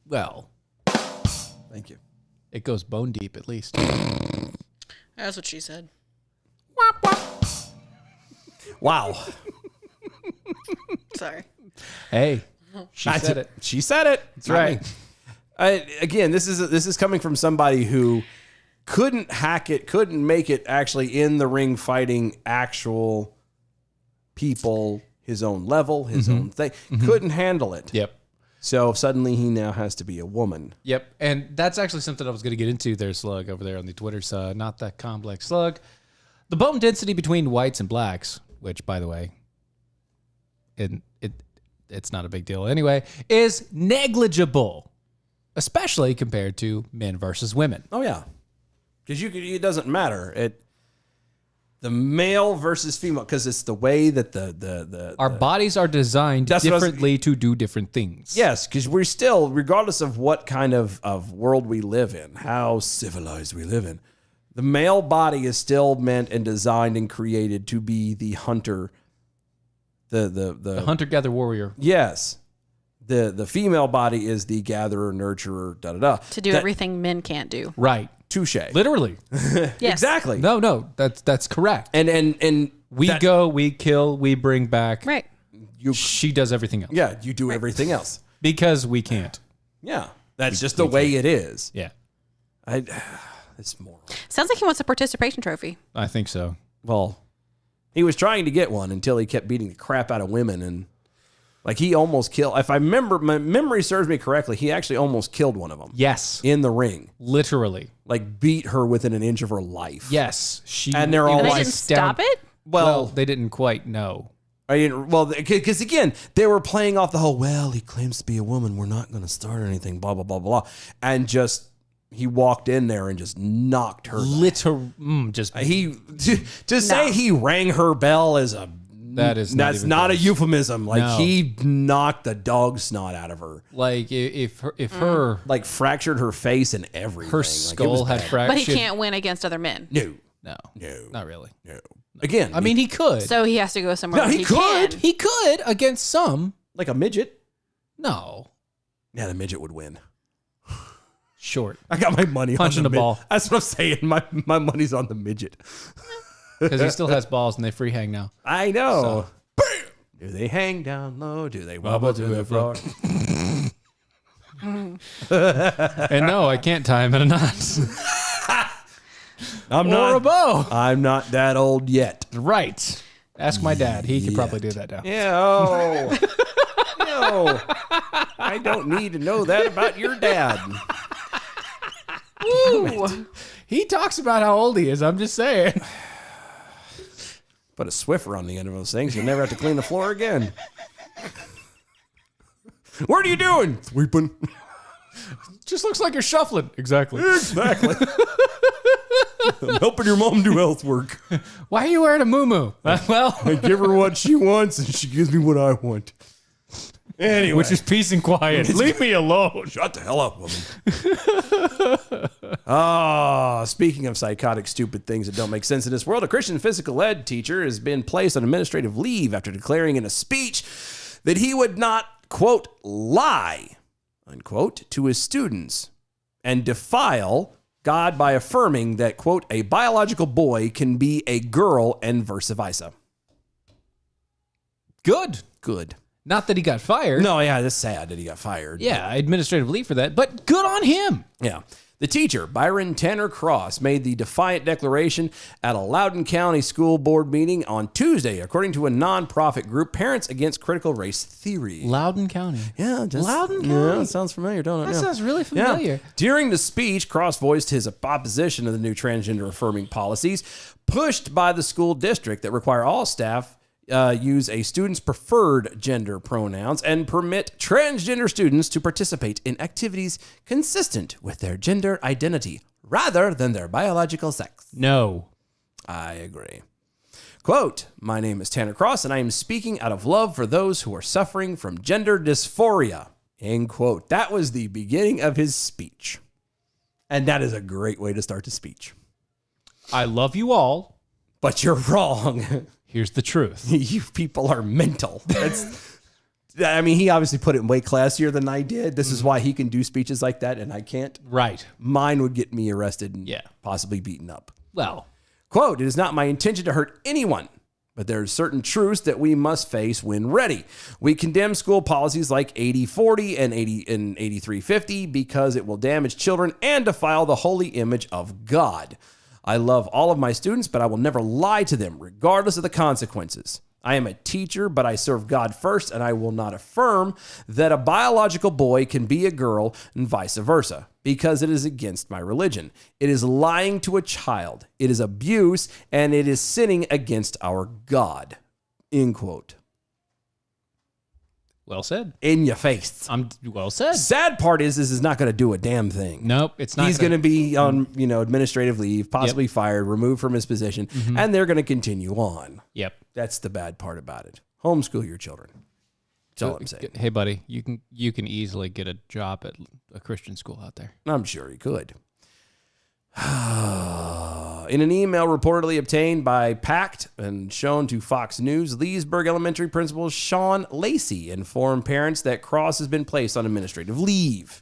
Well, thank you. It goes bone deep at least. That's what she said. Wow. Sorry. Hey, she said it. She said it. That's right. Again, this is coming from somebody who couldn't hack it, couldn't make it actually in the ring fighting actual people, his own level, his own thing. Couldn't handle it. Yep. So suddenly he now has to be a woman. Yep. And that's actually something I was going to get into there, Slug, over there on the Twitter side. Not that complex, Slug. The bone density between whites and blacks, which, by the way, it's not a big deal anyway, is negligible, especially compared to men versus women. Oh yeah, because it doesn't matter. The male versus female, because it's the way that our bodies are designed differently to do different things. Yes, because we're still, regardless of what kind of world we live in, how civilized we live in, the male body is still meant and designed and created to be the hunter. The hunter-gatherer warrior. Yes. The female body is the gatherer, nurturer, da-da-da. To do everything men can't do. Right. Touche. Literally. Yes. Exactly. No, that's correct. And we go, we kill, we bring back. Right. She does everything else. Yeah, you do everything else. Because we can't. Yeah. That's just the way it is. Yeah. It's moral. Sounds like he wants a participation trophy. I think so. Well, he was trying to get one until he kept beating the crap out of women, and like he almost killed. If I remember, my memory serves me correctly, he actually almost killed one of them. Yes. In the ring, Literally. like beat her within an inch of her life. Yes. And they're all And they like, didn't stop it? Well, they didn't quite know. Because again, they were playing off the whole. Well, he claims to be a woman. We're not going to start anything. Blah blah blah blah. And just he walked in there and just knocked her. Just He to say he rang her bell is a. that's not a euphemism. Like No. he knocked the dog snot out of her. like if her Like fractured her face and everything. her Like, it skull was had bad. fractured. But he can't win against other men. No, No, not really. no. Again, I mean, he could. So he has to go somewhere No, where he he could. can. He could against some. like a midget. No, Yeah, the midget would win. short I got my money Punching on the ball. That's what I'm saying. My money's on the midget. because he still has balls and they free hang now. I know. Bam! Do they hang down low? Do they wobble to the floor? And no, I can't tie him in a knot I'm or a not. bow. I'm not that old yet. Right. Ask my dad. He could probably do that now. Yeah. Oh. No. I don't need to know that about your dad. Ooh. He talks about how old he is. I'm just saying. Put a Swiffer on the end of those things. You'll never have to clean the floor again. What are you doing? Sweeping. Just looks like you're shuffling. Exactly. Exactly. I'm helping your mom do housework. Why are you wearing a muumuu? Well, I give her what she wants, and she gives me what I want. Anyway. which is peace and quiet. Leave me alone. Shut the hell up, woman. Speaking of psychotic, stupid things that don't make sense in this world, a Christian physical ed teacher has been placed on administrative leave after declaring in a speech that he would not, quote, lie, unquote, to his students and defile God by affirming that, quote, a biological boy can be a girl and vice versa. Good. Good. Not that he got fired. No, yeah, it's sad that he got fired. Yeah, administrative leave for that, but good on him. Yeah. The teacher, Byron Tanner Cross, made the defiant declaration at a Loudoun County School Board meeting on Tuesday, according to a nonprofit group, Parents Against Critical Race Theory. Loudoun County. Yeah, just, Loudoun Yeah, County? it sounds familiar, don't it? That Yeah. sounds really Yeah. familiar. During the speech, Cross voiced his opposition to the new transgender affirming policies pushed by the school district that require all staff use a student's preferred gender pronouns and permit transgender students to participate in activities consistent with their gender identity rather than their biological sex. No. I agree. Quote, my name is Tanner Cross, and I am speaking out of love for those who are suffering from gender dysphoria. End quote. That was the beginning of his speech. And that is a great way to start the speech. I love you all. But you're wrong. Here's the truth. You people are mental. I mean, he obviously put it way classier than I did. This is why he can do speeches like that, and I can't. Right. Mine would get me arrested and Yeah. possibly beaten up. Well, Quote, it is not my intention to hurt anyone, but there are certain truths that we must face when ready. We condemn school policies like 80-40 and 83-50 because it will damage children and defile the holy image of God. I love all of my students, but I will never lie to them, regardless of the consequences. I am a teacher, but I serve God first, and I will not affirm that a biological boy can be a girl and vice versa, because it is against my religion. It is lying to a child. It is abuse, and it is sinning against our God. End quote. Well said. In your face. Well said. Sad part is not going to do a damn thing. Nope, it's not. He's going to be on, administrative leave, possibly fired, removed from his position, and they're going to continue on. Yep. That's the bad part about it. Homeschool your children. That's all I'm saying. Hey, buddy, you can easily get a job at a Christian school out there. I'm sure he could. In an email reportedly obtained by PACT and shown to Fox News, Leesburg Elementary Principal Sean Lacey informed parents that Cross has been placed on administrative leave.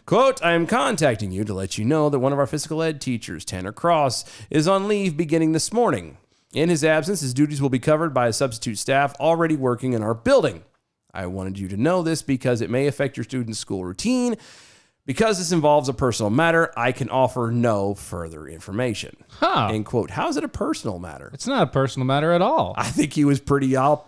Quote, I am contacting you to let you know that one of our physical ed teachers, Tanner Cross, is on leave beginning this morning. In his absence, his duties will be covered by a substitute staff already working in our building. I wanted you to know this because it may affect your student's school routine. Because this involves a personal matter, I can offer no further information. End quote. How is it a personal matter? It's not a personal matter at all. I think he was pretty open.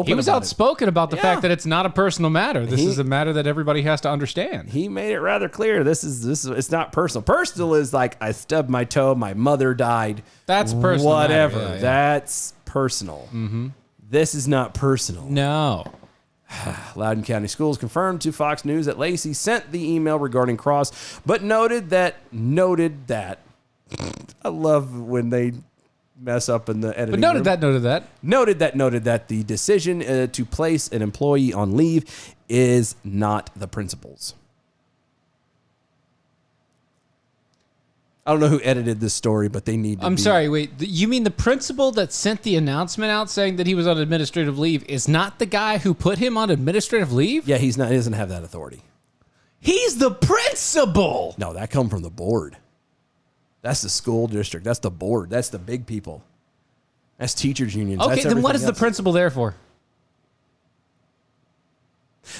He was about outspoken about the Yeah. fact that it's not a personal matter. This is a matter that everybody has to understand. He made it rather clear. This is it's not personal. Personal is like I stubbed my toe, my mother died. That's personal. Whatever. matter. Yeah. That's personal. Mm-hmm. This is not personal. No. Loudoun County Schools confirmed to Fox News that Lacey sent the email regarding Cross, but noted that I love when they mess up in the editing. But noted room. that. Noted that the decision to place an employee on leave is not the principal's. I don't know who edited this story, but they need to I'm sorry, wait. You mean the principal that sent the announcement out saying that he was on administrative leave is not the guy who put him on administrative leave? Yeah, he's not. He doesn't have that authority. He's the principal. No, that come from the board. That's the school district. That's the board. That's the big people. That's teachers unions. Okay, That's then what is everything the else. principal there for?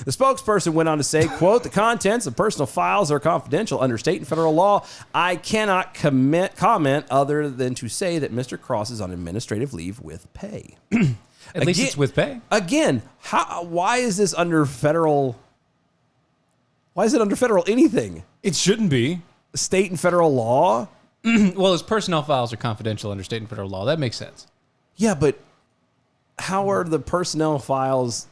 The spokesperson went on to say, quote, the contents of personal files are confidential under state and federal law. I cannot comment other than to say that Mr. Cross is on administrative leave with pay. At least it's with pay. Again, why is this under federal? Why is it under federal anything? It shouldn't be. State and federal law? Well, his personnel files are confidential under state and federal law. That makes sense. Yeah, but how are the personnel files?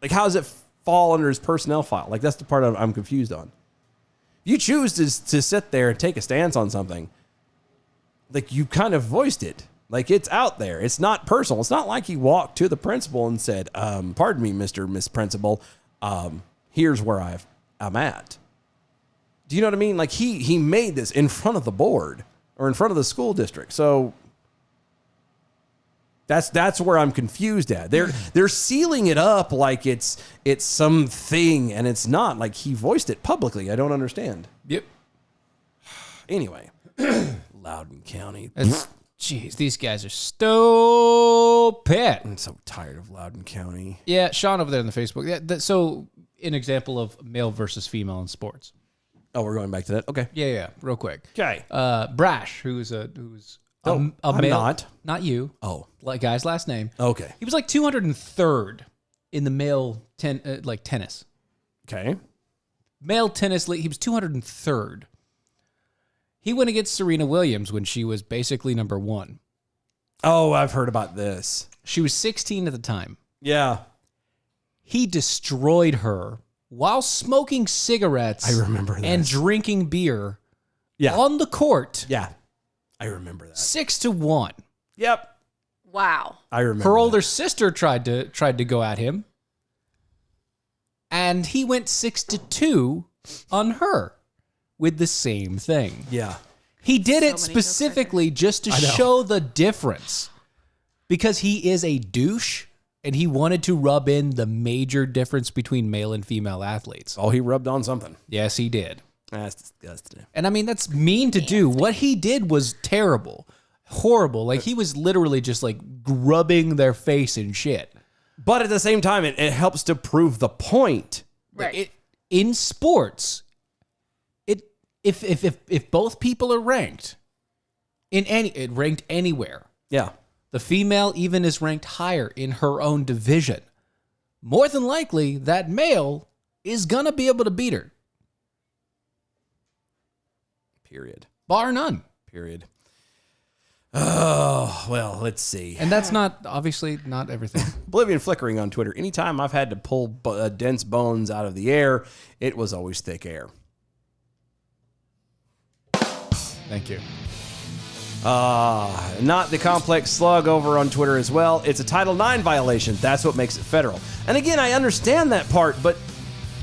Like, how does it fall under his personnel file? Like, that's the part I'm confused on. If you choose to sit there and take a stance on something, like, you kind of voiced it. Like, it's out there. It's not personal. It's not like he walked to the principal and said, pardon me, Miss Principal, here's where I'm at. Do you know what I mean? Like, he made this in front of the board or in front of the school district. So that's where I'm confused at. They're sealing it up like it's something, and it's not. Like, he voiced it publicly. I don't understand. Yep. Anyway, Loudoun County. Jeez, these guys are stupid. I'm so tired of Loudoun County. Yeah, Sean over there on the Facebook. Yeah, so, an example of male versus female in sports. Oh, we're going back to that. Okay. Yeah, real quick. Okay. Brash, who's a I'm male, not you. Oh, Like guy's last name. okay. He was like 203rd in the male tennis. Okay. Male tennis league. He was 203rd. He went against Serena Williams when she was basically number 1. Oh, I've heard about this. She was 16 at the time. Yeah. He destroyed her while smoking cigarettes. I remember that. And drinking beer. Yeah. On the court. Yeah. I remember that. 6-1. Yep. Wow. I remember. Her that. older sister tried to go at him, and he went 6-2 on her with the same thing. Yeah. He did it many jokes right specifically just to I know. show the difference, because he is a douche, and he wanted to rub in the major difference between male and female athletes. Oh, he rubbed on something. Yes, he did. That's disgusting. And I mean, that's mean to do. What he did was terrible, horrible. Like, he was literally just like rubbing their face and shit. But at the same time, it helps to prove the point. Right. In sports, if both people are ranked ranked anywhere, Yeah. The female even is ranked higher in her own division. More than likely, that male is going to be able to beat her. Period. Bar none. Period. Oh, well, let's see. And that's not, obviously, not everything. Oblivion Flickering on Twitter. Anytime I've had to pull dense bones out of the air, it was always thick air. Thank you. Not the Complex Slug over on Twitter as well. It's a Title IX violation. That's what makes it federal. And again, I understand that part, but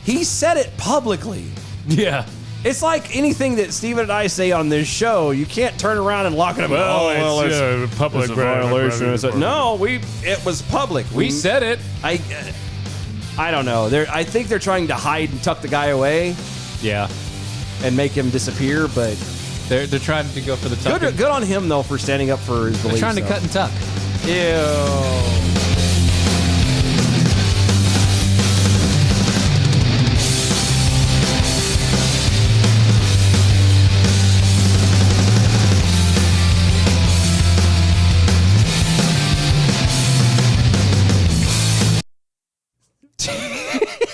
he said it publicly. Yeah. It's like anything that Steven and I say on this show. You can't turn around and lock it up. It's public violation. No, it was public. We said it. I don't know. I think they're trying to hide and tuck the guy away Yeah. and make him disappear, but They're trying to go for the tuck. good on him though for standing up for his beliefs. They're trying to though. cut and tuck. Ew.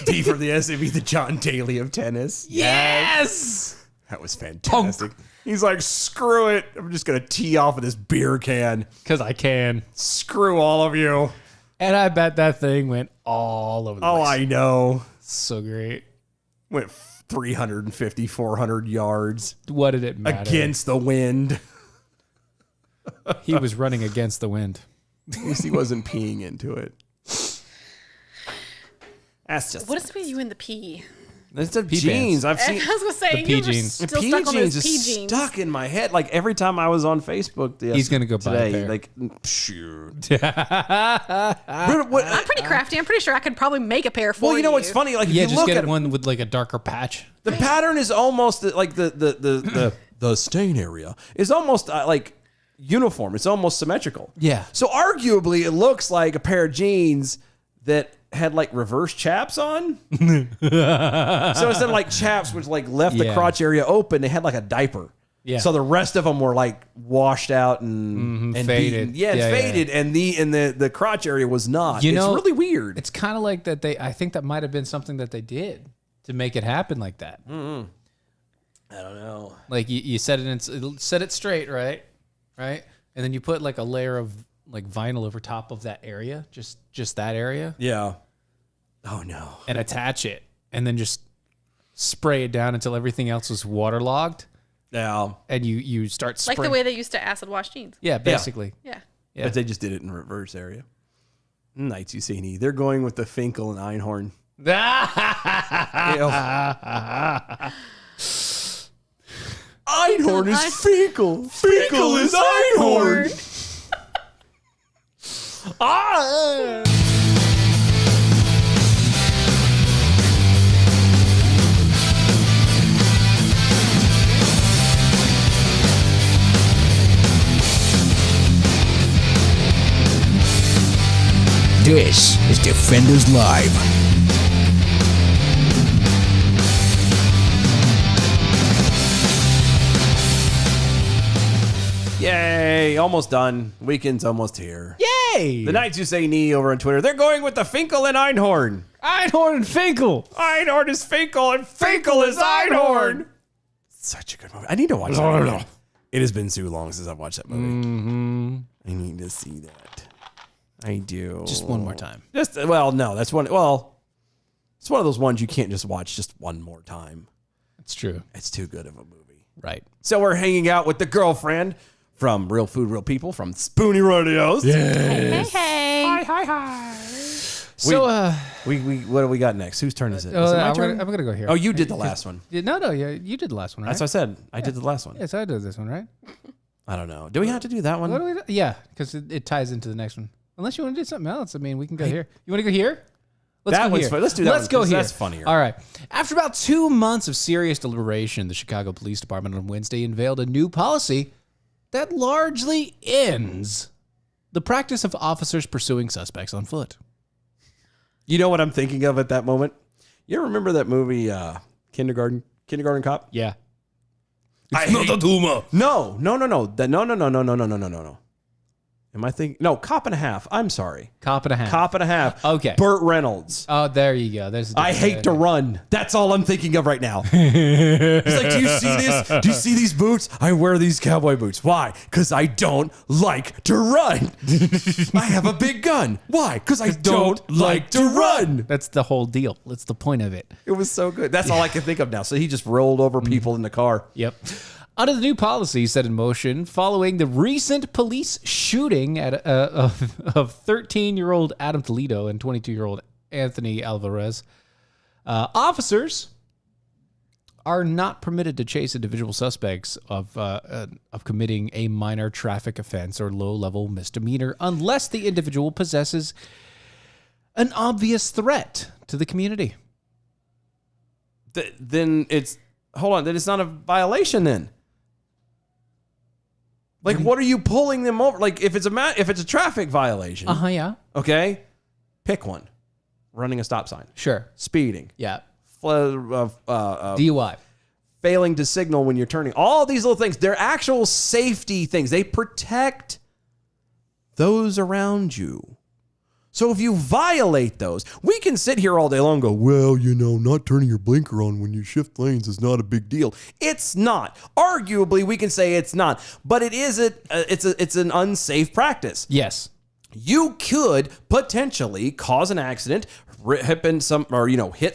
D for the SAV, the John Daly of tennis. Yes! That was fantastic. He's like, screw it. I'm just going to tee off of this beer can. Because I can. Screw all of you. And I bet that thing went all over the place. I know. So great. Went 350, 400 yards What did it matter? against the wind. He was running against the wind. At least he wasn't peeing into it. That's just... What is with you in the pee? It's the Pee jeans. bands. I've I seen... was gonna say The pee you were jeans. The still pee stuck on jeans those is pee jeans. stuck in my head. Like every time I was on Facebook, He's gonna go buy a today, pair. like, shoot. I'm pretty crafty. I'm pretty sure I could probably make a pair for you. Well, you know what's funny? Like, if Yeah, you just look get at one with like a darker patch. the pattern is almost like the stain area is almost like uniform. It's almost symmetrical. Yeah. So arguably, it looks like a pair of jeans that had like reverse chaps on. So instead of like chaps, which like left the Yeah. crotch area open, they had like a diaper. Yeah. So the rest of them were like washed out and faded. beaten. Yeah, Yeah, faded, and the crotch area was not. You know, it's really weird. It's kind of like that. I think that might have been something that they did to make it happen like that. I don't know. Like you set it straight, right? And then you put like a layer of like vinyl over top of that area, just that area, Yeah. Oh no. and attach it, and then just spray it down until everything else was waterlogged, Yeah. and you start like spraying. the way they used to acid wash jeans. Yeah, basically. Yeah. Yeah. But they just did it in reverse area. Knights Usaini. They're going with the Finkel and Einhorn. Einhorn is Finkel. Finkel is Einhorn. This is Defenders Live. Yay. Almost done. Weekend's almost here. Yay! The Knights Usaini over on Twitter. They're going with the Finkel and Einhorn. Einhorn and Finkel. Einhorn is Finkel and Finkel is Einhorn. Such a good movie. I need to watch that movie. It has been too long since I've watched that movie. Mm-hmm. I need to see that. I do. Just one more time. No, that's one. Well, it's one of those ones you can't just watch just one more time. It's true. It's too good of a movie. Right. So we're hanging out with the girlfriend from Real Food, Real People from Spoonie Rodeos. Hey, hey. So, We what do we got next? Whose turn is it? Is it my I'm turn? gonna go here. Oh, you did the last one. No, yeah, you did the last one, right? That's what I said. I did the last one. Yes, I did this one, right? I don't know. Do we have to do that one? What do we do? Yeah, because it ties into the next one. Unless you want to do something else. I mean, we can go here. You want to go here? Let's That go one's here. fun. Let's do that Let's one, go 'cause here. that's funnier. All right. After about 2 months of serious deliberation, the Chicago Police Department on Wednesday unveiled a new policy that largely ends the practice of officers pursuing suspects on foot. You know what I'm thinking of at that moment? You ever remember that movie, Kindergarten Cop? Yeah. It's not a tumor. No. No. Am I thinking? No, Cop and a Half. I'm sorry. Cop and a Half. Cop and a Half. Okay. Burt Reynolds. Oh, there you go. There's. I hate to run. That's all I'm thinking of right now. He's like, do you see this? Do you see these boots? I wear these cowboy boots. Why? Because I don't like to run. I have a big gun. Why? Because I don't like to run. That's the whole deal. That's the point of it. It was so good. That's all I can think of now. So he just rolled over people in the car. Yep. Under the new policy set in motion following the recent police shooting of 13-year-old Adam Toledo and 22-year-old Anthony Alvarez, officers are not permitted to chase individual suspects of committing a minor traffic offense or low-level misdemeanor unless the individual possesses an obvious threat to the community. Then it's then it's not a violation then. Like, what are you pulling them over? Like, if it's a traffic violation, Yeah. okay, pick one. Running a stop sign, Sure. speeding, Yeah. DUI, failing to signal when you're turning. All these little things, they're actual safety things. They protect those around you. So if you violate those, we can sit here all day long and go, well, not turning your blinker on when you shift lanes is not a big deal. It's not. Arguably, we can say it's not, but it is it's an unsafe practice. Yes. You could potentially cause an accident, hit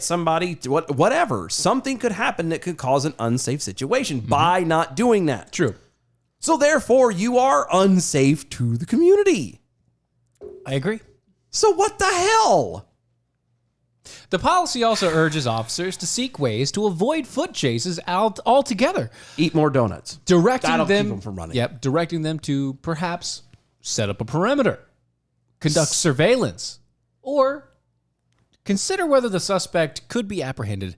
somebody, whatever. Something could happen that could cause an unsafe situation by not doing that. True. So therefore, you are unsafe to the community. I agree. So what the hell? The policy also urges officers to seek ways to avoid foot chases altogether. Eat more donuts. Directing That'll them, keep them from running. Yep, directing them to perhaps set up a perimeter, conduct surveillance, or consider whether the suspect could be apprehended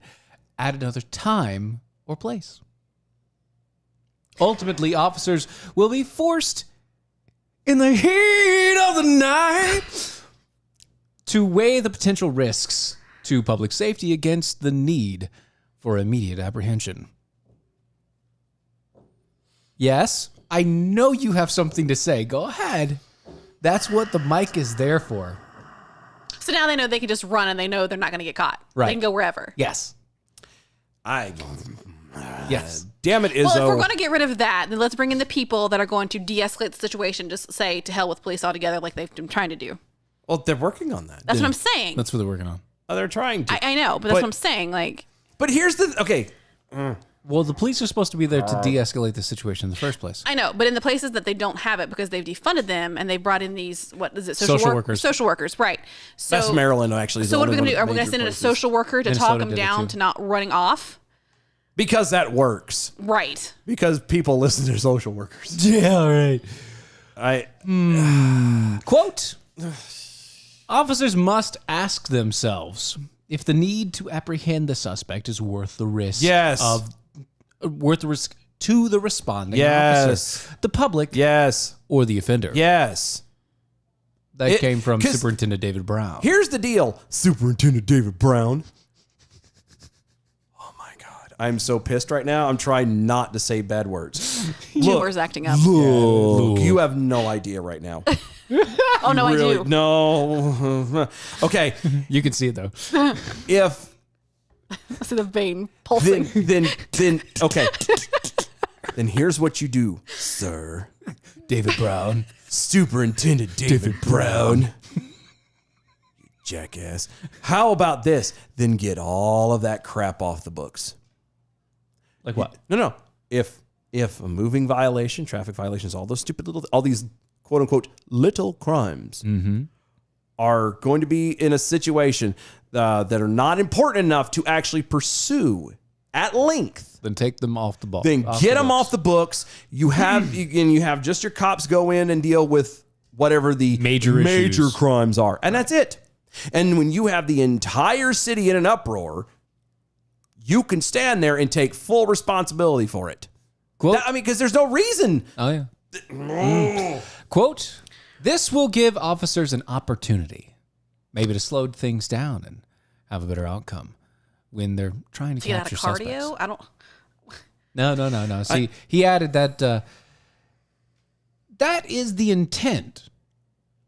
at another time or place. Ultimately, officers will be forced in the heat of the night to weigh the potential risks to public safety against the need for immediate apprehension. Yes, I know you have something to say. Go ahead. That's what the mic is there for. So now they know they can just run and they know they're not going to get caught. Right. They can go wherever. Yes. Yes. Damn it, Izzo. Well, if we're going to get rid of that, then let's bring in the people that are going to de-escalate the situation. Just say to hell with police altogether like they've been trying to do. Well, they're working on that. That's what I'm saying. That's what they're working on. Oh, they're trying to. I know, but that's what I'm saying. Like, But here's the... Okay. Well, the police are supposed to be there to de-escalate the situation in the first place. I know, but in the places that they don't have it because they've defunded them and they brought in these, what is it? Social workers. Social workers, right. So, That's Maryland, actually. So what are we going to do? Are we going to send in a social worker to Minnesota talk them did it down too. to not running off? Because that works. Right. Because people listen to social workers. Yeah, right. Quote, officers must ask themselves if the need to apprehend the suspect is worth the risk. Yes. Worth the risk to the responding Yes. officer, the public, Yes. or the offender. Yes. That came from 'cause Superintendent David Brown. Here's the deal. Superintendent David Brown. Oh, my God. I'm so pissed right now. I'm trying not to say bad words. Humor's acting up. Look, you have no idea right now. Oh, no, Really? I do. No. Okay. You can see it though. If I see the vein pulsing. then okay. Then here's what you do, sir. David Brown. Superintendent David Brown. You jackass. How about this? Then get all of that crap off the books. Like what? No. If a moving violation, traffic violations, all those all these quote unquote little crimes are going to be in a situation that are not important enough to actually pursue at length, Then take them off the ball. then get them off the books. You have you have just your cops go in and deal with whatever the Major issues. crimes are, and that's it. And when you have the entire city in an uproar, you can stand there and take full responsibility for it. Quote, Because there's no reason. oh yeah. Quote, this will give officers an opportunity maybe to slow things down and have a better outcome when they're trying to To get out capture of cardio? suspects. I don't. No. See, he added that that is the intent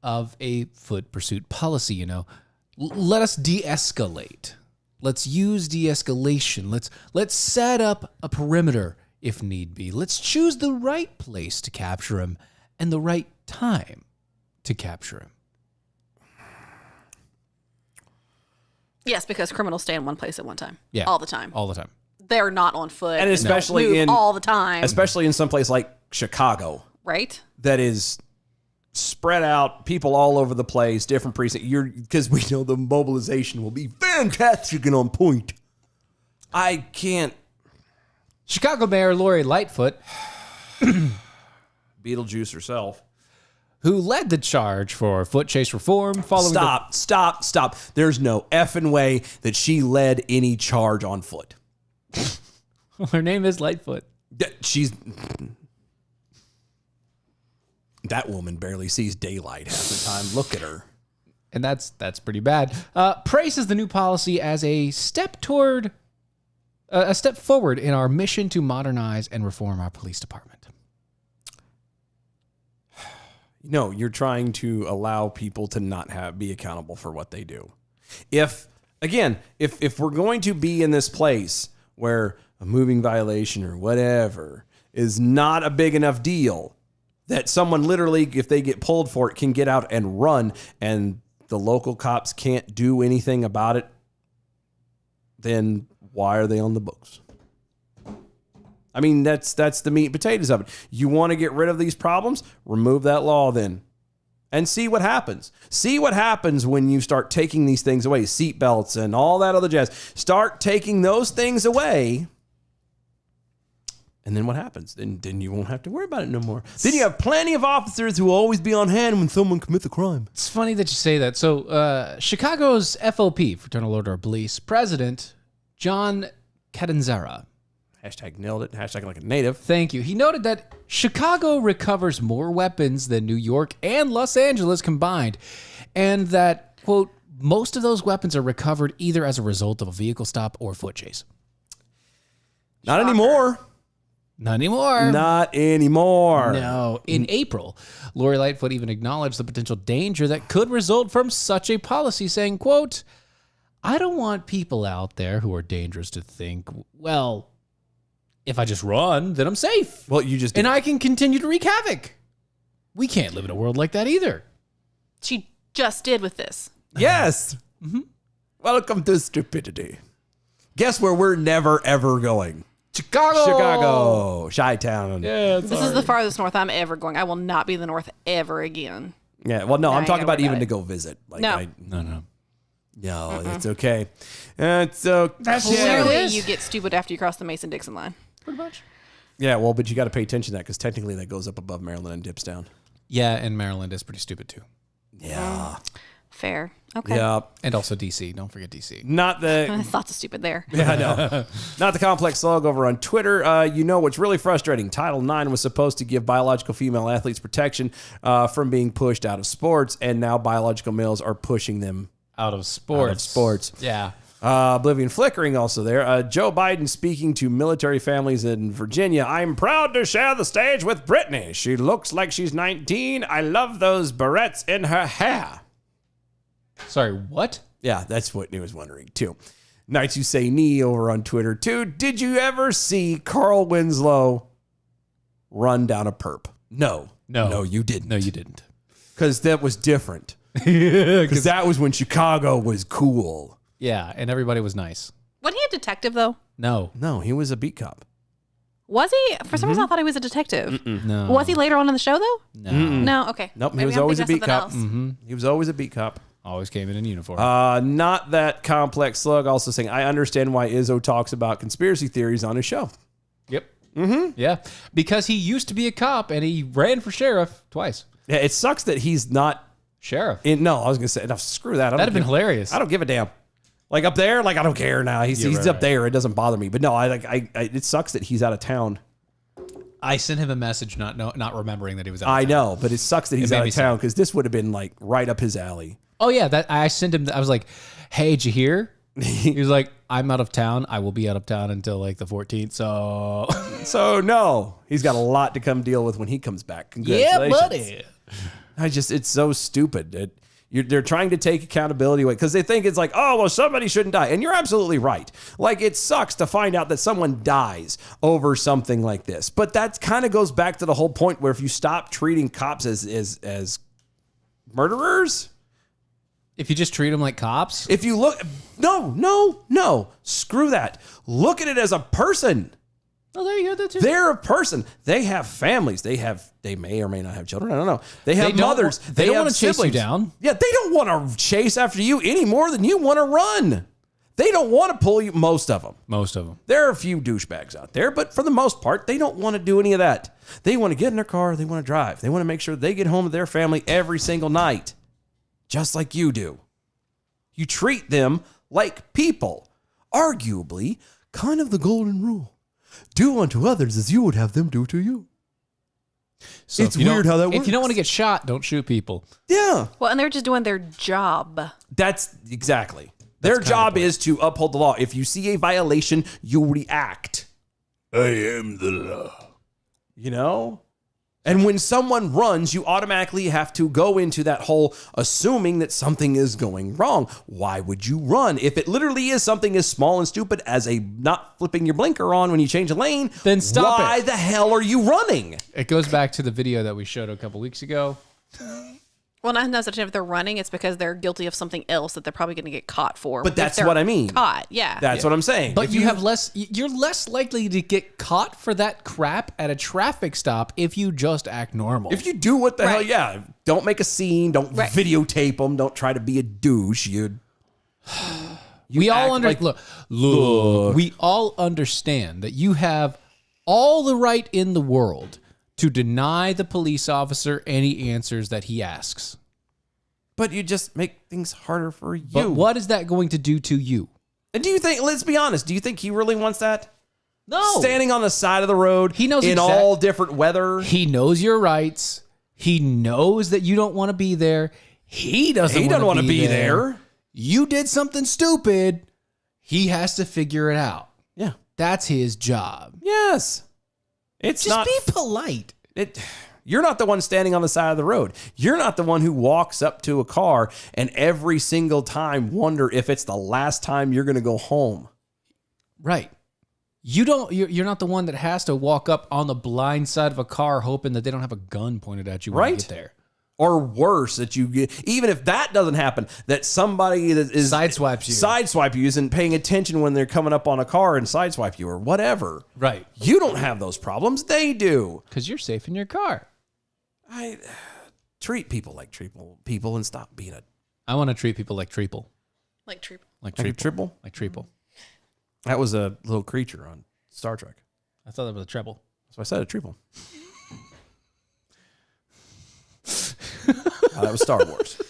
of a foot pursuit policy, you know. Let us de-escalate. Let's use de-escalation. Let's set up a perimeter if need be. Let's choose the right place to capture him and the right time to capture him. Yes, because criminals stay in one place at one time. Yeah. All the time. All the time. They're not on foot. And especially move in all the time. Especially in some place like Chicago. Right? That is spread out, people all over the place, different precincts. Because we know the mobilization will be fantastic and on point. I can't. Chicago Mayor Lori Lightfoot, Beetlejuice herself. who led the charge for foot chase reform following Stop. There's no effing way that she led any charge on foot. her name is Lightfoot. She's... That woman barely sees daylight half the time. Look at her. And that's pretty bad. Praises the new policy as a step forward in our mission to modernize and reform our police department. No, you're trying to allow people to not be accountable for what they do. If we're going to be in this place where a moving violation or whatever is not a big enough deal that someone literally, if they get pulled for it, can get out and run, and the local cops can't do anything about it, then why are they on the books? I mean, that's the meat and potatoes of it. You want to get rid of these problems? Remove that law then. And see what happens. See what happens when you start taking these things away. Seatbelts and all that other jazz. Start taking those things away. And then what happens? Then you won't have to worry about it no more. Then you have plenty of officers who will always be on hand when someone commits a crime. It's funny that you say that. So Chicago's FOP, Fraternal Order of Police, President John Catanzara. Hashtag nailed it. Hashtag like a native. Thank you. He noted that Chicago recovers more weapons than New York and Los Angeles combined, and that, quote, most of those weapons are recovered either as a result of a vehicle stop or foot chase. Not anymore. Not anymore. Not anymore. No. In April, Lori Lightfoot even acknowledged the potential danger that could result from such a policy, saying, quote, I don't want people out there who are dangerous to think, well, if I just run, then I'm safe. Well, you just did. And I can continue to wreak havoc. We can't live in a world like that either. She just did with this. Yes. Mm-hmm. Welcome to stupidity. Guess where we're never, ever going? Chicago. Chi-town. Yeah, This is the farthest north I'm ever going. I will not be in the north ever again. Yeah, well, no, I'm I talking know about about even it. to go visit. Like, No. No, it's okay. It's okay. That's Clearly, you get stupid after you cross the Mason-Dixon line. pretty much. Yeah, well, but you got to pay attention to that because technically that goes up above Maryland and dips down. Yeah, and Maryland is pretty stupid too. Yeah. Fair. Okay. Yeah. And also DC. Don't forget DC. Not the... There's lots of stupid there. Yeah, I know. Not the complex slug over on Twitter. You know what's really frustrating? Title IX was supposed to give biological female athletes protection from being pushed out of sports, and now biological males are pushing them Out of sports. Yeah. Yeah. Oblivion flickering also there. Joe Biden speaking to military families in Virginia. I'm proud to share the stage with Brittany. She looks like she's 19. I love those barrettes in her hair. Sorry, what? Yeah, that's what he was wondering, too. Nights You Say Knee over on Twitter, too. Did you ever see Carl Winslow run down a perp? No. No, you didn't. No, you didn't. Because that was different. Because that was when Chicago was cool. Yeah, and everybody was nice. Wasn't he a detective, though? No. No, he was a beat cop. Was he? For some reason, I thought he was a detective. No. Was he later on in the show, though? No. No? Okay. Nope, he Maybe was I'm always a thinking beat of cop. something else. He was always a beat cop. Always came in uniform. Not that complex slug. Also saying, I understand why Izzo talks about conspiracy theories on his show. Yep. Mm-hmm. Yeah. Because he used to be a cop and he ran for sheriff twice. Yeah, it sucks that he's not Sheriff. no, I was gonna say no. Screw that. That'd have been hilarious. I don't give a damn. Like up there, like I don't care now. He's right, up right. there. It doesn't bother me. But no, it sucks that he's out of town. I sent him a message not remembering that he was out of I town. know, but it sucks that he's made out me of town sad. because this would have been like right up his alley. Oh, yeah. I sent him. I was like, hey, did you hear? He was like, I'm out of town. I will be out of town until like the 14th. So, So no, he's got a lot to come deal with when he comes back. Congratulations. It's so stupid. They're trying to take accountability away because they think it's like, oh, well, somebody shouldn't die. And you're absolutely right. Like, it sucks to find out that someone dies over something like this. But that kind of goes back to the whole point where if you stop treating cops as murderers, if you just treat them like cops, if you look, no, screw that. Look at it as a person. oh, there you go. That's They're a person. They have families. They may or may not have children. I don't know. They have mothers. They don't have want to chase you siblings. down. Yeah, they don't want to chase after you any more than you want to run. They don't want to pull you. Most of them. There are a few douchebags out there, but for the most part, they don't want to do any of that. They want to get in their car. They want to drive. They want to make sure they get home to their family every single night, just like you do. You treat them like people. Arguably, kind of the golden rule. Do unto others as you would have them do to you. So It's weird how that works. If you don't want to get shot, don't shoot people. Yeah. Well, and they're just doing their job. That's exactly. Their job is to uphold the law. If you see a violation, you react. I am the law. You know? And when someone runs, you automatically have to go into that whole assuming that something is going wrong. Why would you run? If it literally is something as small and stupid as a not flipping your blinker on when you change a lane, Then stop why it. the hell are you running? It goes back to the video that we showed a couple weeks ago. Well, not necessarily if they're running, it's because they're guilty of something else that they're probably going to get caught for. But if that's they're what I mean. Caught, yeah. That's what I'm saying. But If you're less likely to get caught for that crap at a traffic stop if you just act normal. If you do what the hell, Right. yeah. Don't make a scene. Don't Right. videotape them. Don't try to be a douche. we all act like- look. We all understand that you have all the right in the world to deny the police officer any answers that he asks. But you just make things harder for you. But what is that going to do to you? And do you think, let's be honest, do you think he really wants that? No. Standing on the side of the road He knows in all different weather. He knows your rights. He knows that you don't want to be there. He doesn't want to be there. there. You did something stupid. He has to figure it out. Yeah. That's his job. Yes. It's Just not. be polite. You're not the one standing on the side of the road. You're not the one who walks up to a car and every single time wonder if it's the last time you're going to go home. Right. You're not the one that has to walk up on the blind side of a car hoping that they don't have a gun pointed at you when you Right. get there. Or worse, that you get, even if that doesn't happen, that somebody that is sideswipe you isn't paying attention when they're coming up on a car and sideswipe you or whatever. Right. You don't have those problems. They do. Because you're safe in your car. I treat people like people and stop being a I want to treat people like treeple. Like troop. Like like a treeple. triple. Like treeple. That was a little creature on Star Trek. I thought that was a treble. So I said a triple. That was Star Wars.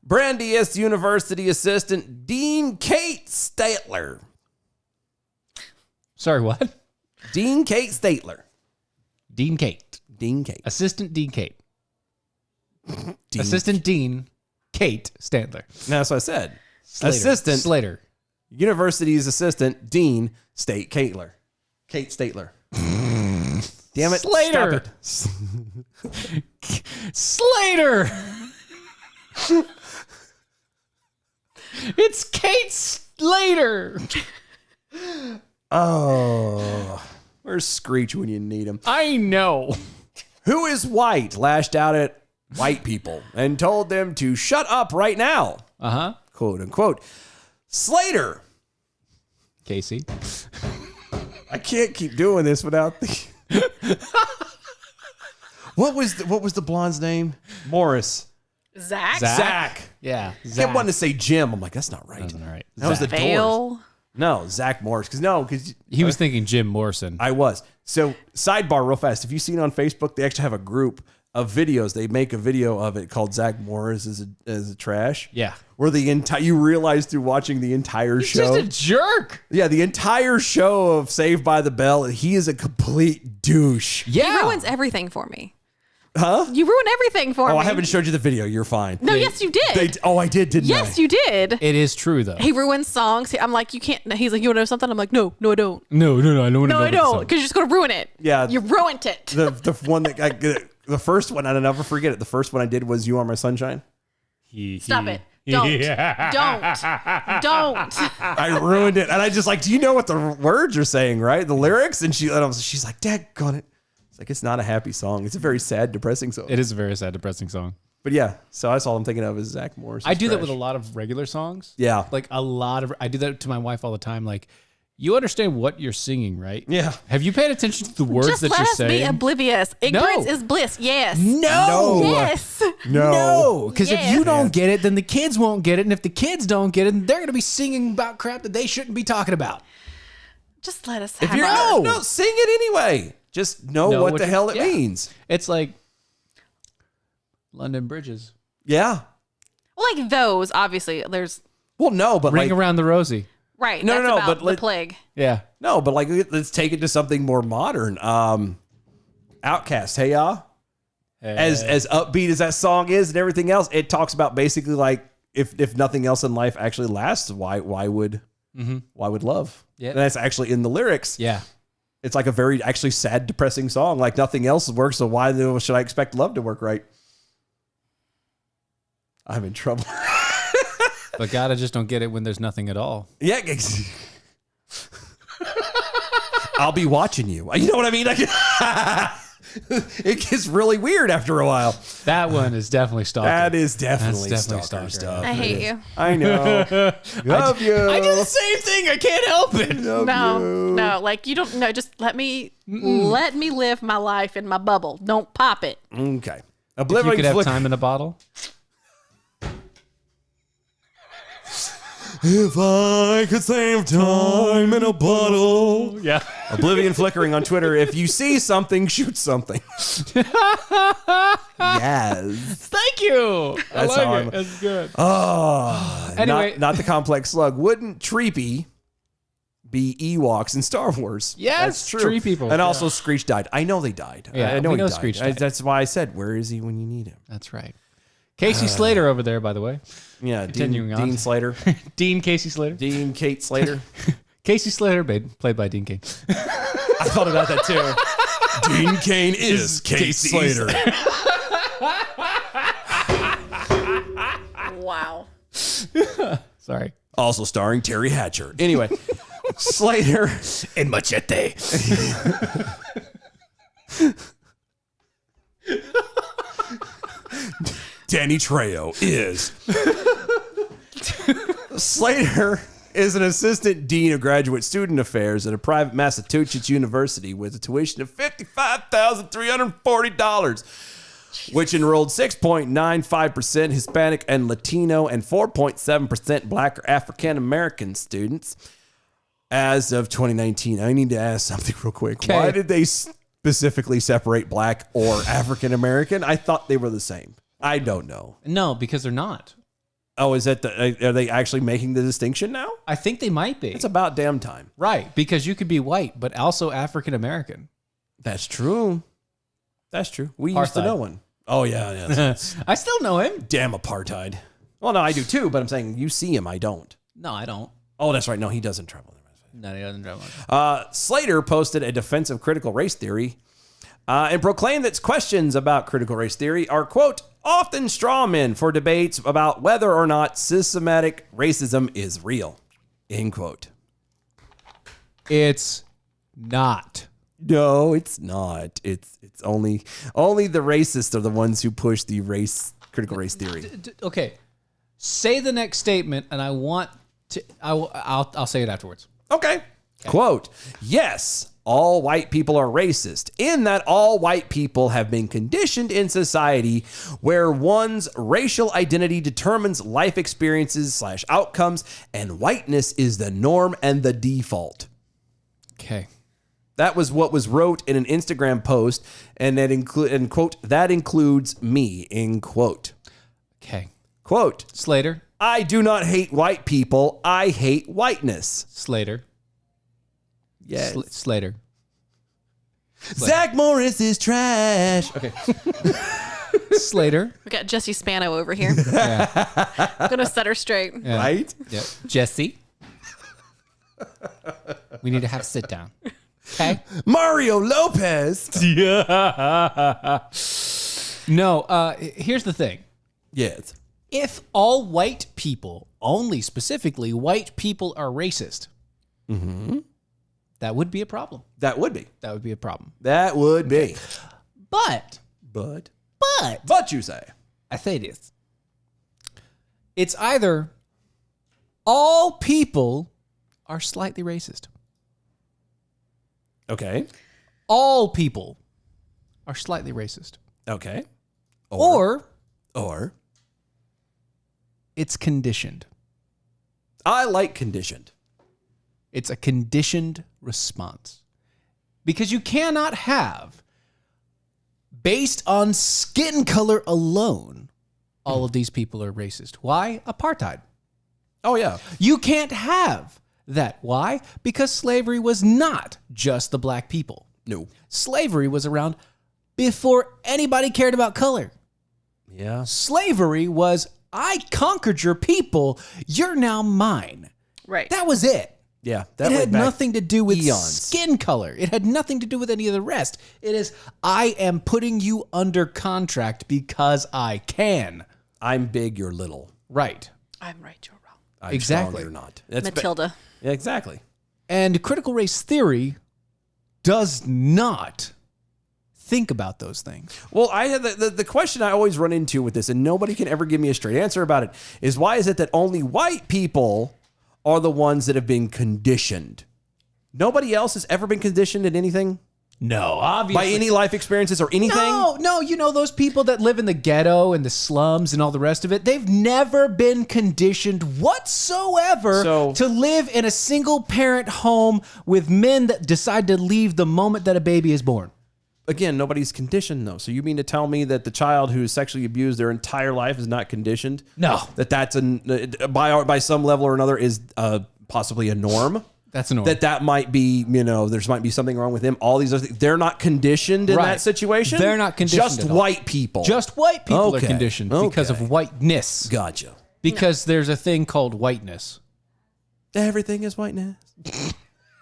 Brandeis University assistant Dean Kate Statler. Sorry, what? Dean Kate Statler. Dean Kate. Dean Kate. Assistant Dean Kate. Dean. Assistant Dean Kate Standler. No, that's what I said. Slater. Assistant Slater. University's assistant Dean State Catler. Kate Statler. Damn it. Slater. Stop it. Slater. It's Kate Slater. Oh. Where's Screech when you need him? I know. Who is white lashed out at white people and told them to shut up right now? Uh-huh. Quote unquote. Slater. Casey. I can't keep doing this without the. What was the blonde's name? Morris. Zach? Zach. Yeah. I kept wanting to say Jim. I'm like, that's not right. All right. That was the Doors. Fail. No, Zach Morris. Because He was thinking Jim Morrison. I was. So sidebar real fast. If you've seen on Facebook, they actually have a group of videos. They make a video of it called Zach Morris as a trash. Yeah. Where you realize through watching the entire show. Just a jerk. Yeah, the entire show of Saved by the Bell, he is a complete douche. Yeah. He ruins everything for me. You ruined everything for me. Oh, I haven't showed you the video. You're fine. No, yes, you did. I did, didn't I? Yes, you did. It is true though. He ruins songs. I'm like, you can't. He's like, you want to know something? I'm like, no, I don't. No, I don't want to No, know I about the don't, song. because you're just gonna ruin it. Yeah. You ruined it. The one that the first one, I'll never forget it. The first one I did was "You Are My Sunshine." Stop it. Don't. Don't. I ruined it, and I just like, do you know what the words are saying, right? The lyrics, and she's like, "Daggone it!" It's like, it's not a happy song. It's a very sad, depressing song. It is a very sad, depressing song. But yeah, so that's all I'm thinking of is Zach Morris. I do that with a lot of regular songs. Yeah. Like I do that to my wife all the time. Like, you understand what you're singing, right? Yeah. Have you paid attention to the words Just that let you're us be saying? oblivious. Ignorance is bliss. Yes. No. Yes. No, because if Yeah. you don't get it, then the kids won't get it, and if the kids don't get it, then they're going to be singing about crap that they shouldn't be talking about. Just let us If have you're our- no, sing it anyway. Just know what the hell it means. It's like London Bridges. Yeah. Well, like those, obviously, there's Well, no, but Ring like, Around the Rosie. right. No, that's no, about but the let- plague. Yeah. no, but like, let's take it to something more modern. Outcast, hey ya. As upbeat as that song is and everything else, it talks about basically like if nothing else in life actually lasts, why would love? Yeah. And that's actually in the lyrics. Yeah. It's like a very actually sad, depressing song. Like nothing else works, so why should I expect love to work right? I'm in trouble. But God, I just don't get it when there's nothing at all. Yeah. I'll be watching you. You know what I mean? It gets really weird after a while. That one is definitely stalker. That is definitely, That's definitely stalker stalker. stuff. I hate you. I know. Love you. I do the same thing. I can't help it. No, like you don't. No, just let me live my life in my bubble. Don't pop it. Okay. If you could have time in a bottle. If I could save time in a bottle. Yeah. Oblivion flickering on Twitter. If you see something, shoot something. Yes. Thank you. That's I how like I'm- it. That's good. Oh. Anyway. Not the complex slug. Wouldn't Treepy be Ewoks in Star Wars? Yes, that's true. tree people. And also Screech died. I know they died. Yeah, I know we he know died. Screech died. That's why I said, where is he when you need him? That's right. Casey Slater over there, by the way. Yeah, Continuing on. Dean Slater. Dean Casey Slater. Dean Kate Slater. Casey Slater, played by Dean Kane. I thought about that too. Dean Kane is Kate Slater. Wow. Sorry. Also starring Terry Hatcher. Anyway, Slater And Machete. Danny Trejo is. Slater is an assistant dean of graduate student affairs at a private Massachusetts university with a tuition of $55,340, which enrolled 6.95% Hispanic and Latino and 4.7% Black or African American students as of 2019. I need to ask something real quick. Okay. Why did they specifically separate Black or African American? I thought they were the same. I don't know. No, because they're not. Oh, is that are they actually making the distinction now? I think they might be. It's about damn time. Right, because you could be white, but also African American. That's true. That's true. We used to Apartheid. know one. Oh, yeah. That's I still know him. damn apartheid. Well, no, I do too, but I'm saying you see him, I don't. No, I don't. Oh, that's right. No, he doesn't travel. No, he doesn't drive one. Slater posted a defense of critical race theory and proclaimed that questions about critical race theory are, quote, often straw men for debates about whether or not systematic racism is real, end quote. It's not. No, it's not. It's only the racists are the ones who push the critical race theory. Okay, say the next statement, and I want to. I'll say it afterwards. Okay. Quote, yes, all white people are racist in that all white people have been conditioned in society where one's racial identity determines life experiences / outcomes, and whiteness is the norm and the default. Okay. That was what was wrote in an Instagram post, and that quote, that includes me, end quote. Okay. Quote, Slater. I do not hate white people. I hate whiteness. Slater. Yes. Slater. Zach Morris is trash. Okay. Slater. We got Jesse Spano over here. I'm gonna set her straight. Yeah. Right? Yep. Jesse. We need to have a sit down. Okay. Mario Lopez. No, here's the thing. Yes. If all white people, only specifically white people, are racist, that would be a problem. That would be. That would be a problem. That would be. But But you say. I say this. It's either all people are slightly racist. Okay. All people are slightly racist. Okay. Or it's conditioned. I like conditioned. It's a conditioned response. Because you cannot have, based on skin color alone, all of these people are racist. Why? Apartheid. Oh, yeah. You can't have that. Why? Because slavery was not just the black people. No. Slavery was around before anybody cared about color. Yeah. Slavery was, I conquered your people, you're now mine. Right. That was it. Yeah. It had nothing to do with eons. skin color. It had nothing to do with any of the rest. It is, I am putting you under contract because I can. I'm big, you're little. Right. I'm right, you're wrong. I'm Exactly. strong, you're not. That's Matilda. Yeah, exactly. And critical race theory does not think about those things. Well, I had the question I always run into with this, and nobody can ever give me a straight answer about it, is why is it that only white people are the ones that have been conditioned? Nobody else has ever been conditioned in anything? No, obviously. By any life experiences or anything? No, you know those people that live in the ghetto and the slums and all the rest of it, they've never been conditioned whatsoever to live in a single parent home with men that decide to leave the moment that a baby is born. Again, nobody's conditioned though. So you mean to tell me that the child who is sexually abused their entire life is not conditioned? No. That's by some level or another is possibly a norm? That's a norm. That might be, there might be something wrong with them. All these other things, they're not conditioned in that situation? They're not conditioned Just at all. white people. Just white people are Okay. conditioned because of whiteness. Gotcha. Because there's a thing called whiteness. Everything is whiteness.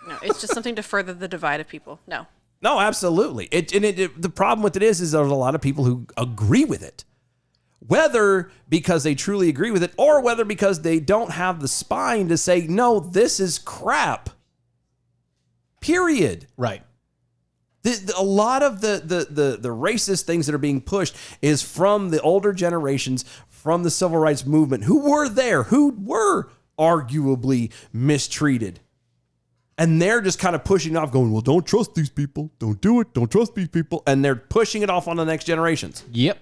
No, it's just something to further the divide of people. No. No, absolutely. The problem with it is there's a lot of people who agree with it. Whether because they truly agree with it or whether because they don't have the spine to say, no, this is crap. Period. Right. A lot of the racist things that are being pushed is from the older generations, from the civil rights movement, who were there, who were arguably mistreated. And they're just kind of pushing off, going, well, don't trust these people. Don't do it. Don't trust these people. And they're pushing it off on the next generations. Yep.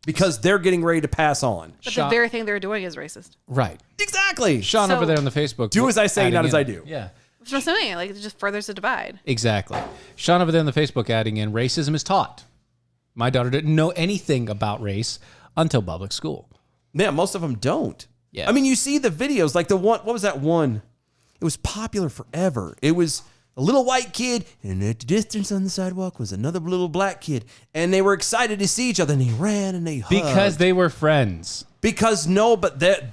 Because they're getting ready to pass on. But the very thing they're doing is racist. Right. Exactly. Sean So- over there on the Facebook. Do as I say, not as I do. Yeah. That's what I'm saying. Like, it just furthers the divide. Exactly. Sean over there on the Facebook adding in, racism is taught. My daughter didn't know anything about race until public school. Yeah, most of them don't. Yeah. I mean, you see the videos, like the one, what was that one? It was popular forever. It was a little white kid, and at the distance on the sidewalk was another little black kid. And they were excited to see each other, and they ran and they hugged. Because they were friends. Because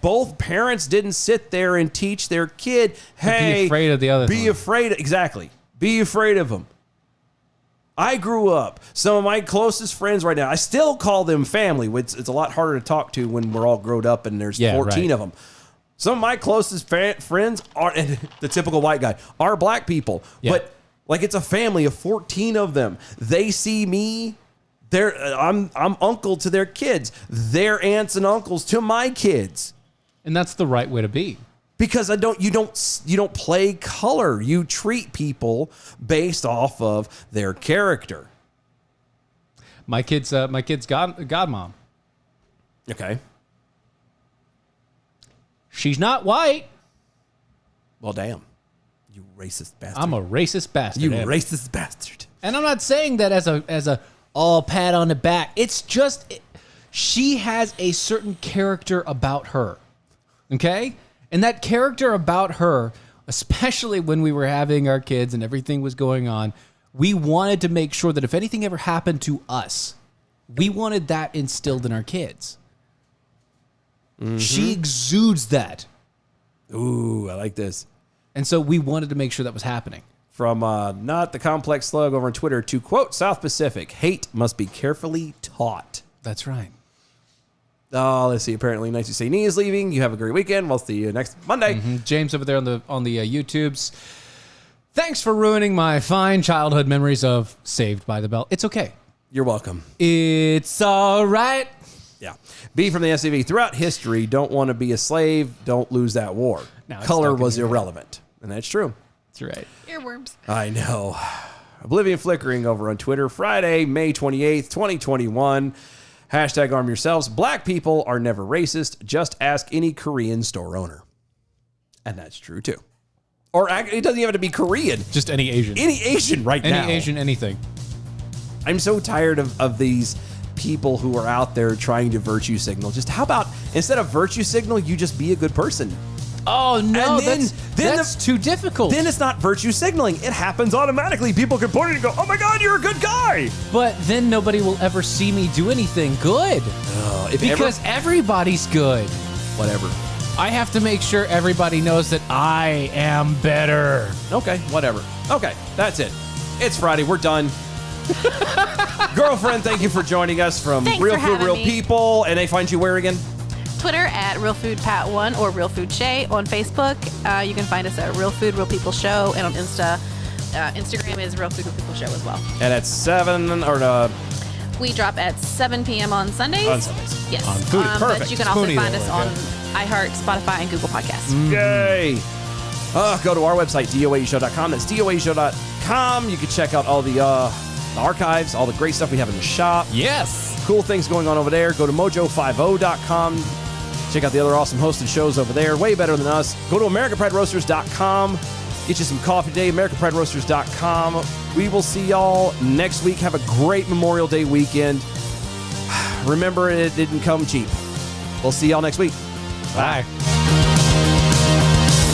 both parents didn't sit there and teach their kid, hey, be afraid of the other Be one. afraid. Exactly. Be afraid of them. I grew up. Some of my closest friends right now, I still call them family. It's a lot harder to talk to when we're all grown up and there's 14 of them. Some of my closest friends are, and the typical white guy, are black people. Yeah. But like it's a family of 14 of them. They see me. I'm uncle to their kids. They're aunts and uncles to my kids. And that's the right way to be. Because you don't play color. You treat people based off of their character. My kid's godmom. Okay. She's not white. Well, damn. You racist bastard. I'm a racist bastard. You racist bastard. And I'm not saying that as a pat on the back. It's just she has a certain character about her. Okay? And that character about her, especially when we were having our kids and everything was going on, we wanted to make sure that if anything ever happened to us, we wanted that instilled in our kids. She exudes that. Ooh, I like this. And so we wanted to make sure that was happening. From Not the Complex Slug over on Twitter to quote South Pacific, hate must be carefully taught. That's right. Oh, let's see. Apparently, Nice to Say Nee is leaving. You have a great weekend. We'll see you next Monday. James over there on the YouTubes. Thanks for ruining my fine childhood memories of Saved by the Bell. It's okay. You're welcome. It's all right. Yeah. B from the SCV. Throughout history, don't want to be a slave. Don't lose that war. No, it's Color not gonna was be that. irrelevant. And that's true. That's right. Earworms. I know. Oblivion Flickering over on Twitter. Friday, May 28th, 2021. Hashtag arm yourselves. Black people are never racist. Just ask any Korean store owner. And that's true, too. Or it doesn't even have to be Korean. Just any Asian. Any Asian right now. Any Asian, anything. I'm so tired of these people who are out there trying to virtue signal. Just how about instead of virtue signal, you just be a good person? Oh, no, And that's too difficult. Then it's not virtue signaling. It happens automatically. People can point it and go, oh my God, you're a good guy. But then nobody will ever see me do anything good. Because everybody's good. Whatever. I have to make sure everybody knows that I am better. Okay, whatever. Okay, that's it. It's Friday. We're done. Girlfriend, thank you for joining us from Thanks Real for Food, having Real me. People. And they find you where again? Twitter at Real Food Pat 1 or Real Food Shay. On Facebook, you can find us at Real Food, Real People Show. And on Instagram is Real Food, Real People Show as well. And at 7 or We drop at 7 p.m. on Sundays. On Sundays. Yes. On Foodie. Perfect. But you can also Foodie, find though, us like on iHeart, Spotify, and Google Podcasts. Yay. Go to our website, doaeshow.com. That's doaeshow.com. You can check out all the archives, all the great stuff we have in the shop. Yes. Cool things going on over there. Go to mojo50.com. Check out the other awesome hosted shows over there. Way better than us. Go to AmericanPrideRoasters.com. Get you some coffee today. AmericanPrideRoasters.com. We will see y'all next week. Have a great Memorial Day weekend. Remember, it didn't come cheap. We'll see y'all next week. Bye.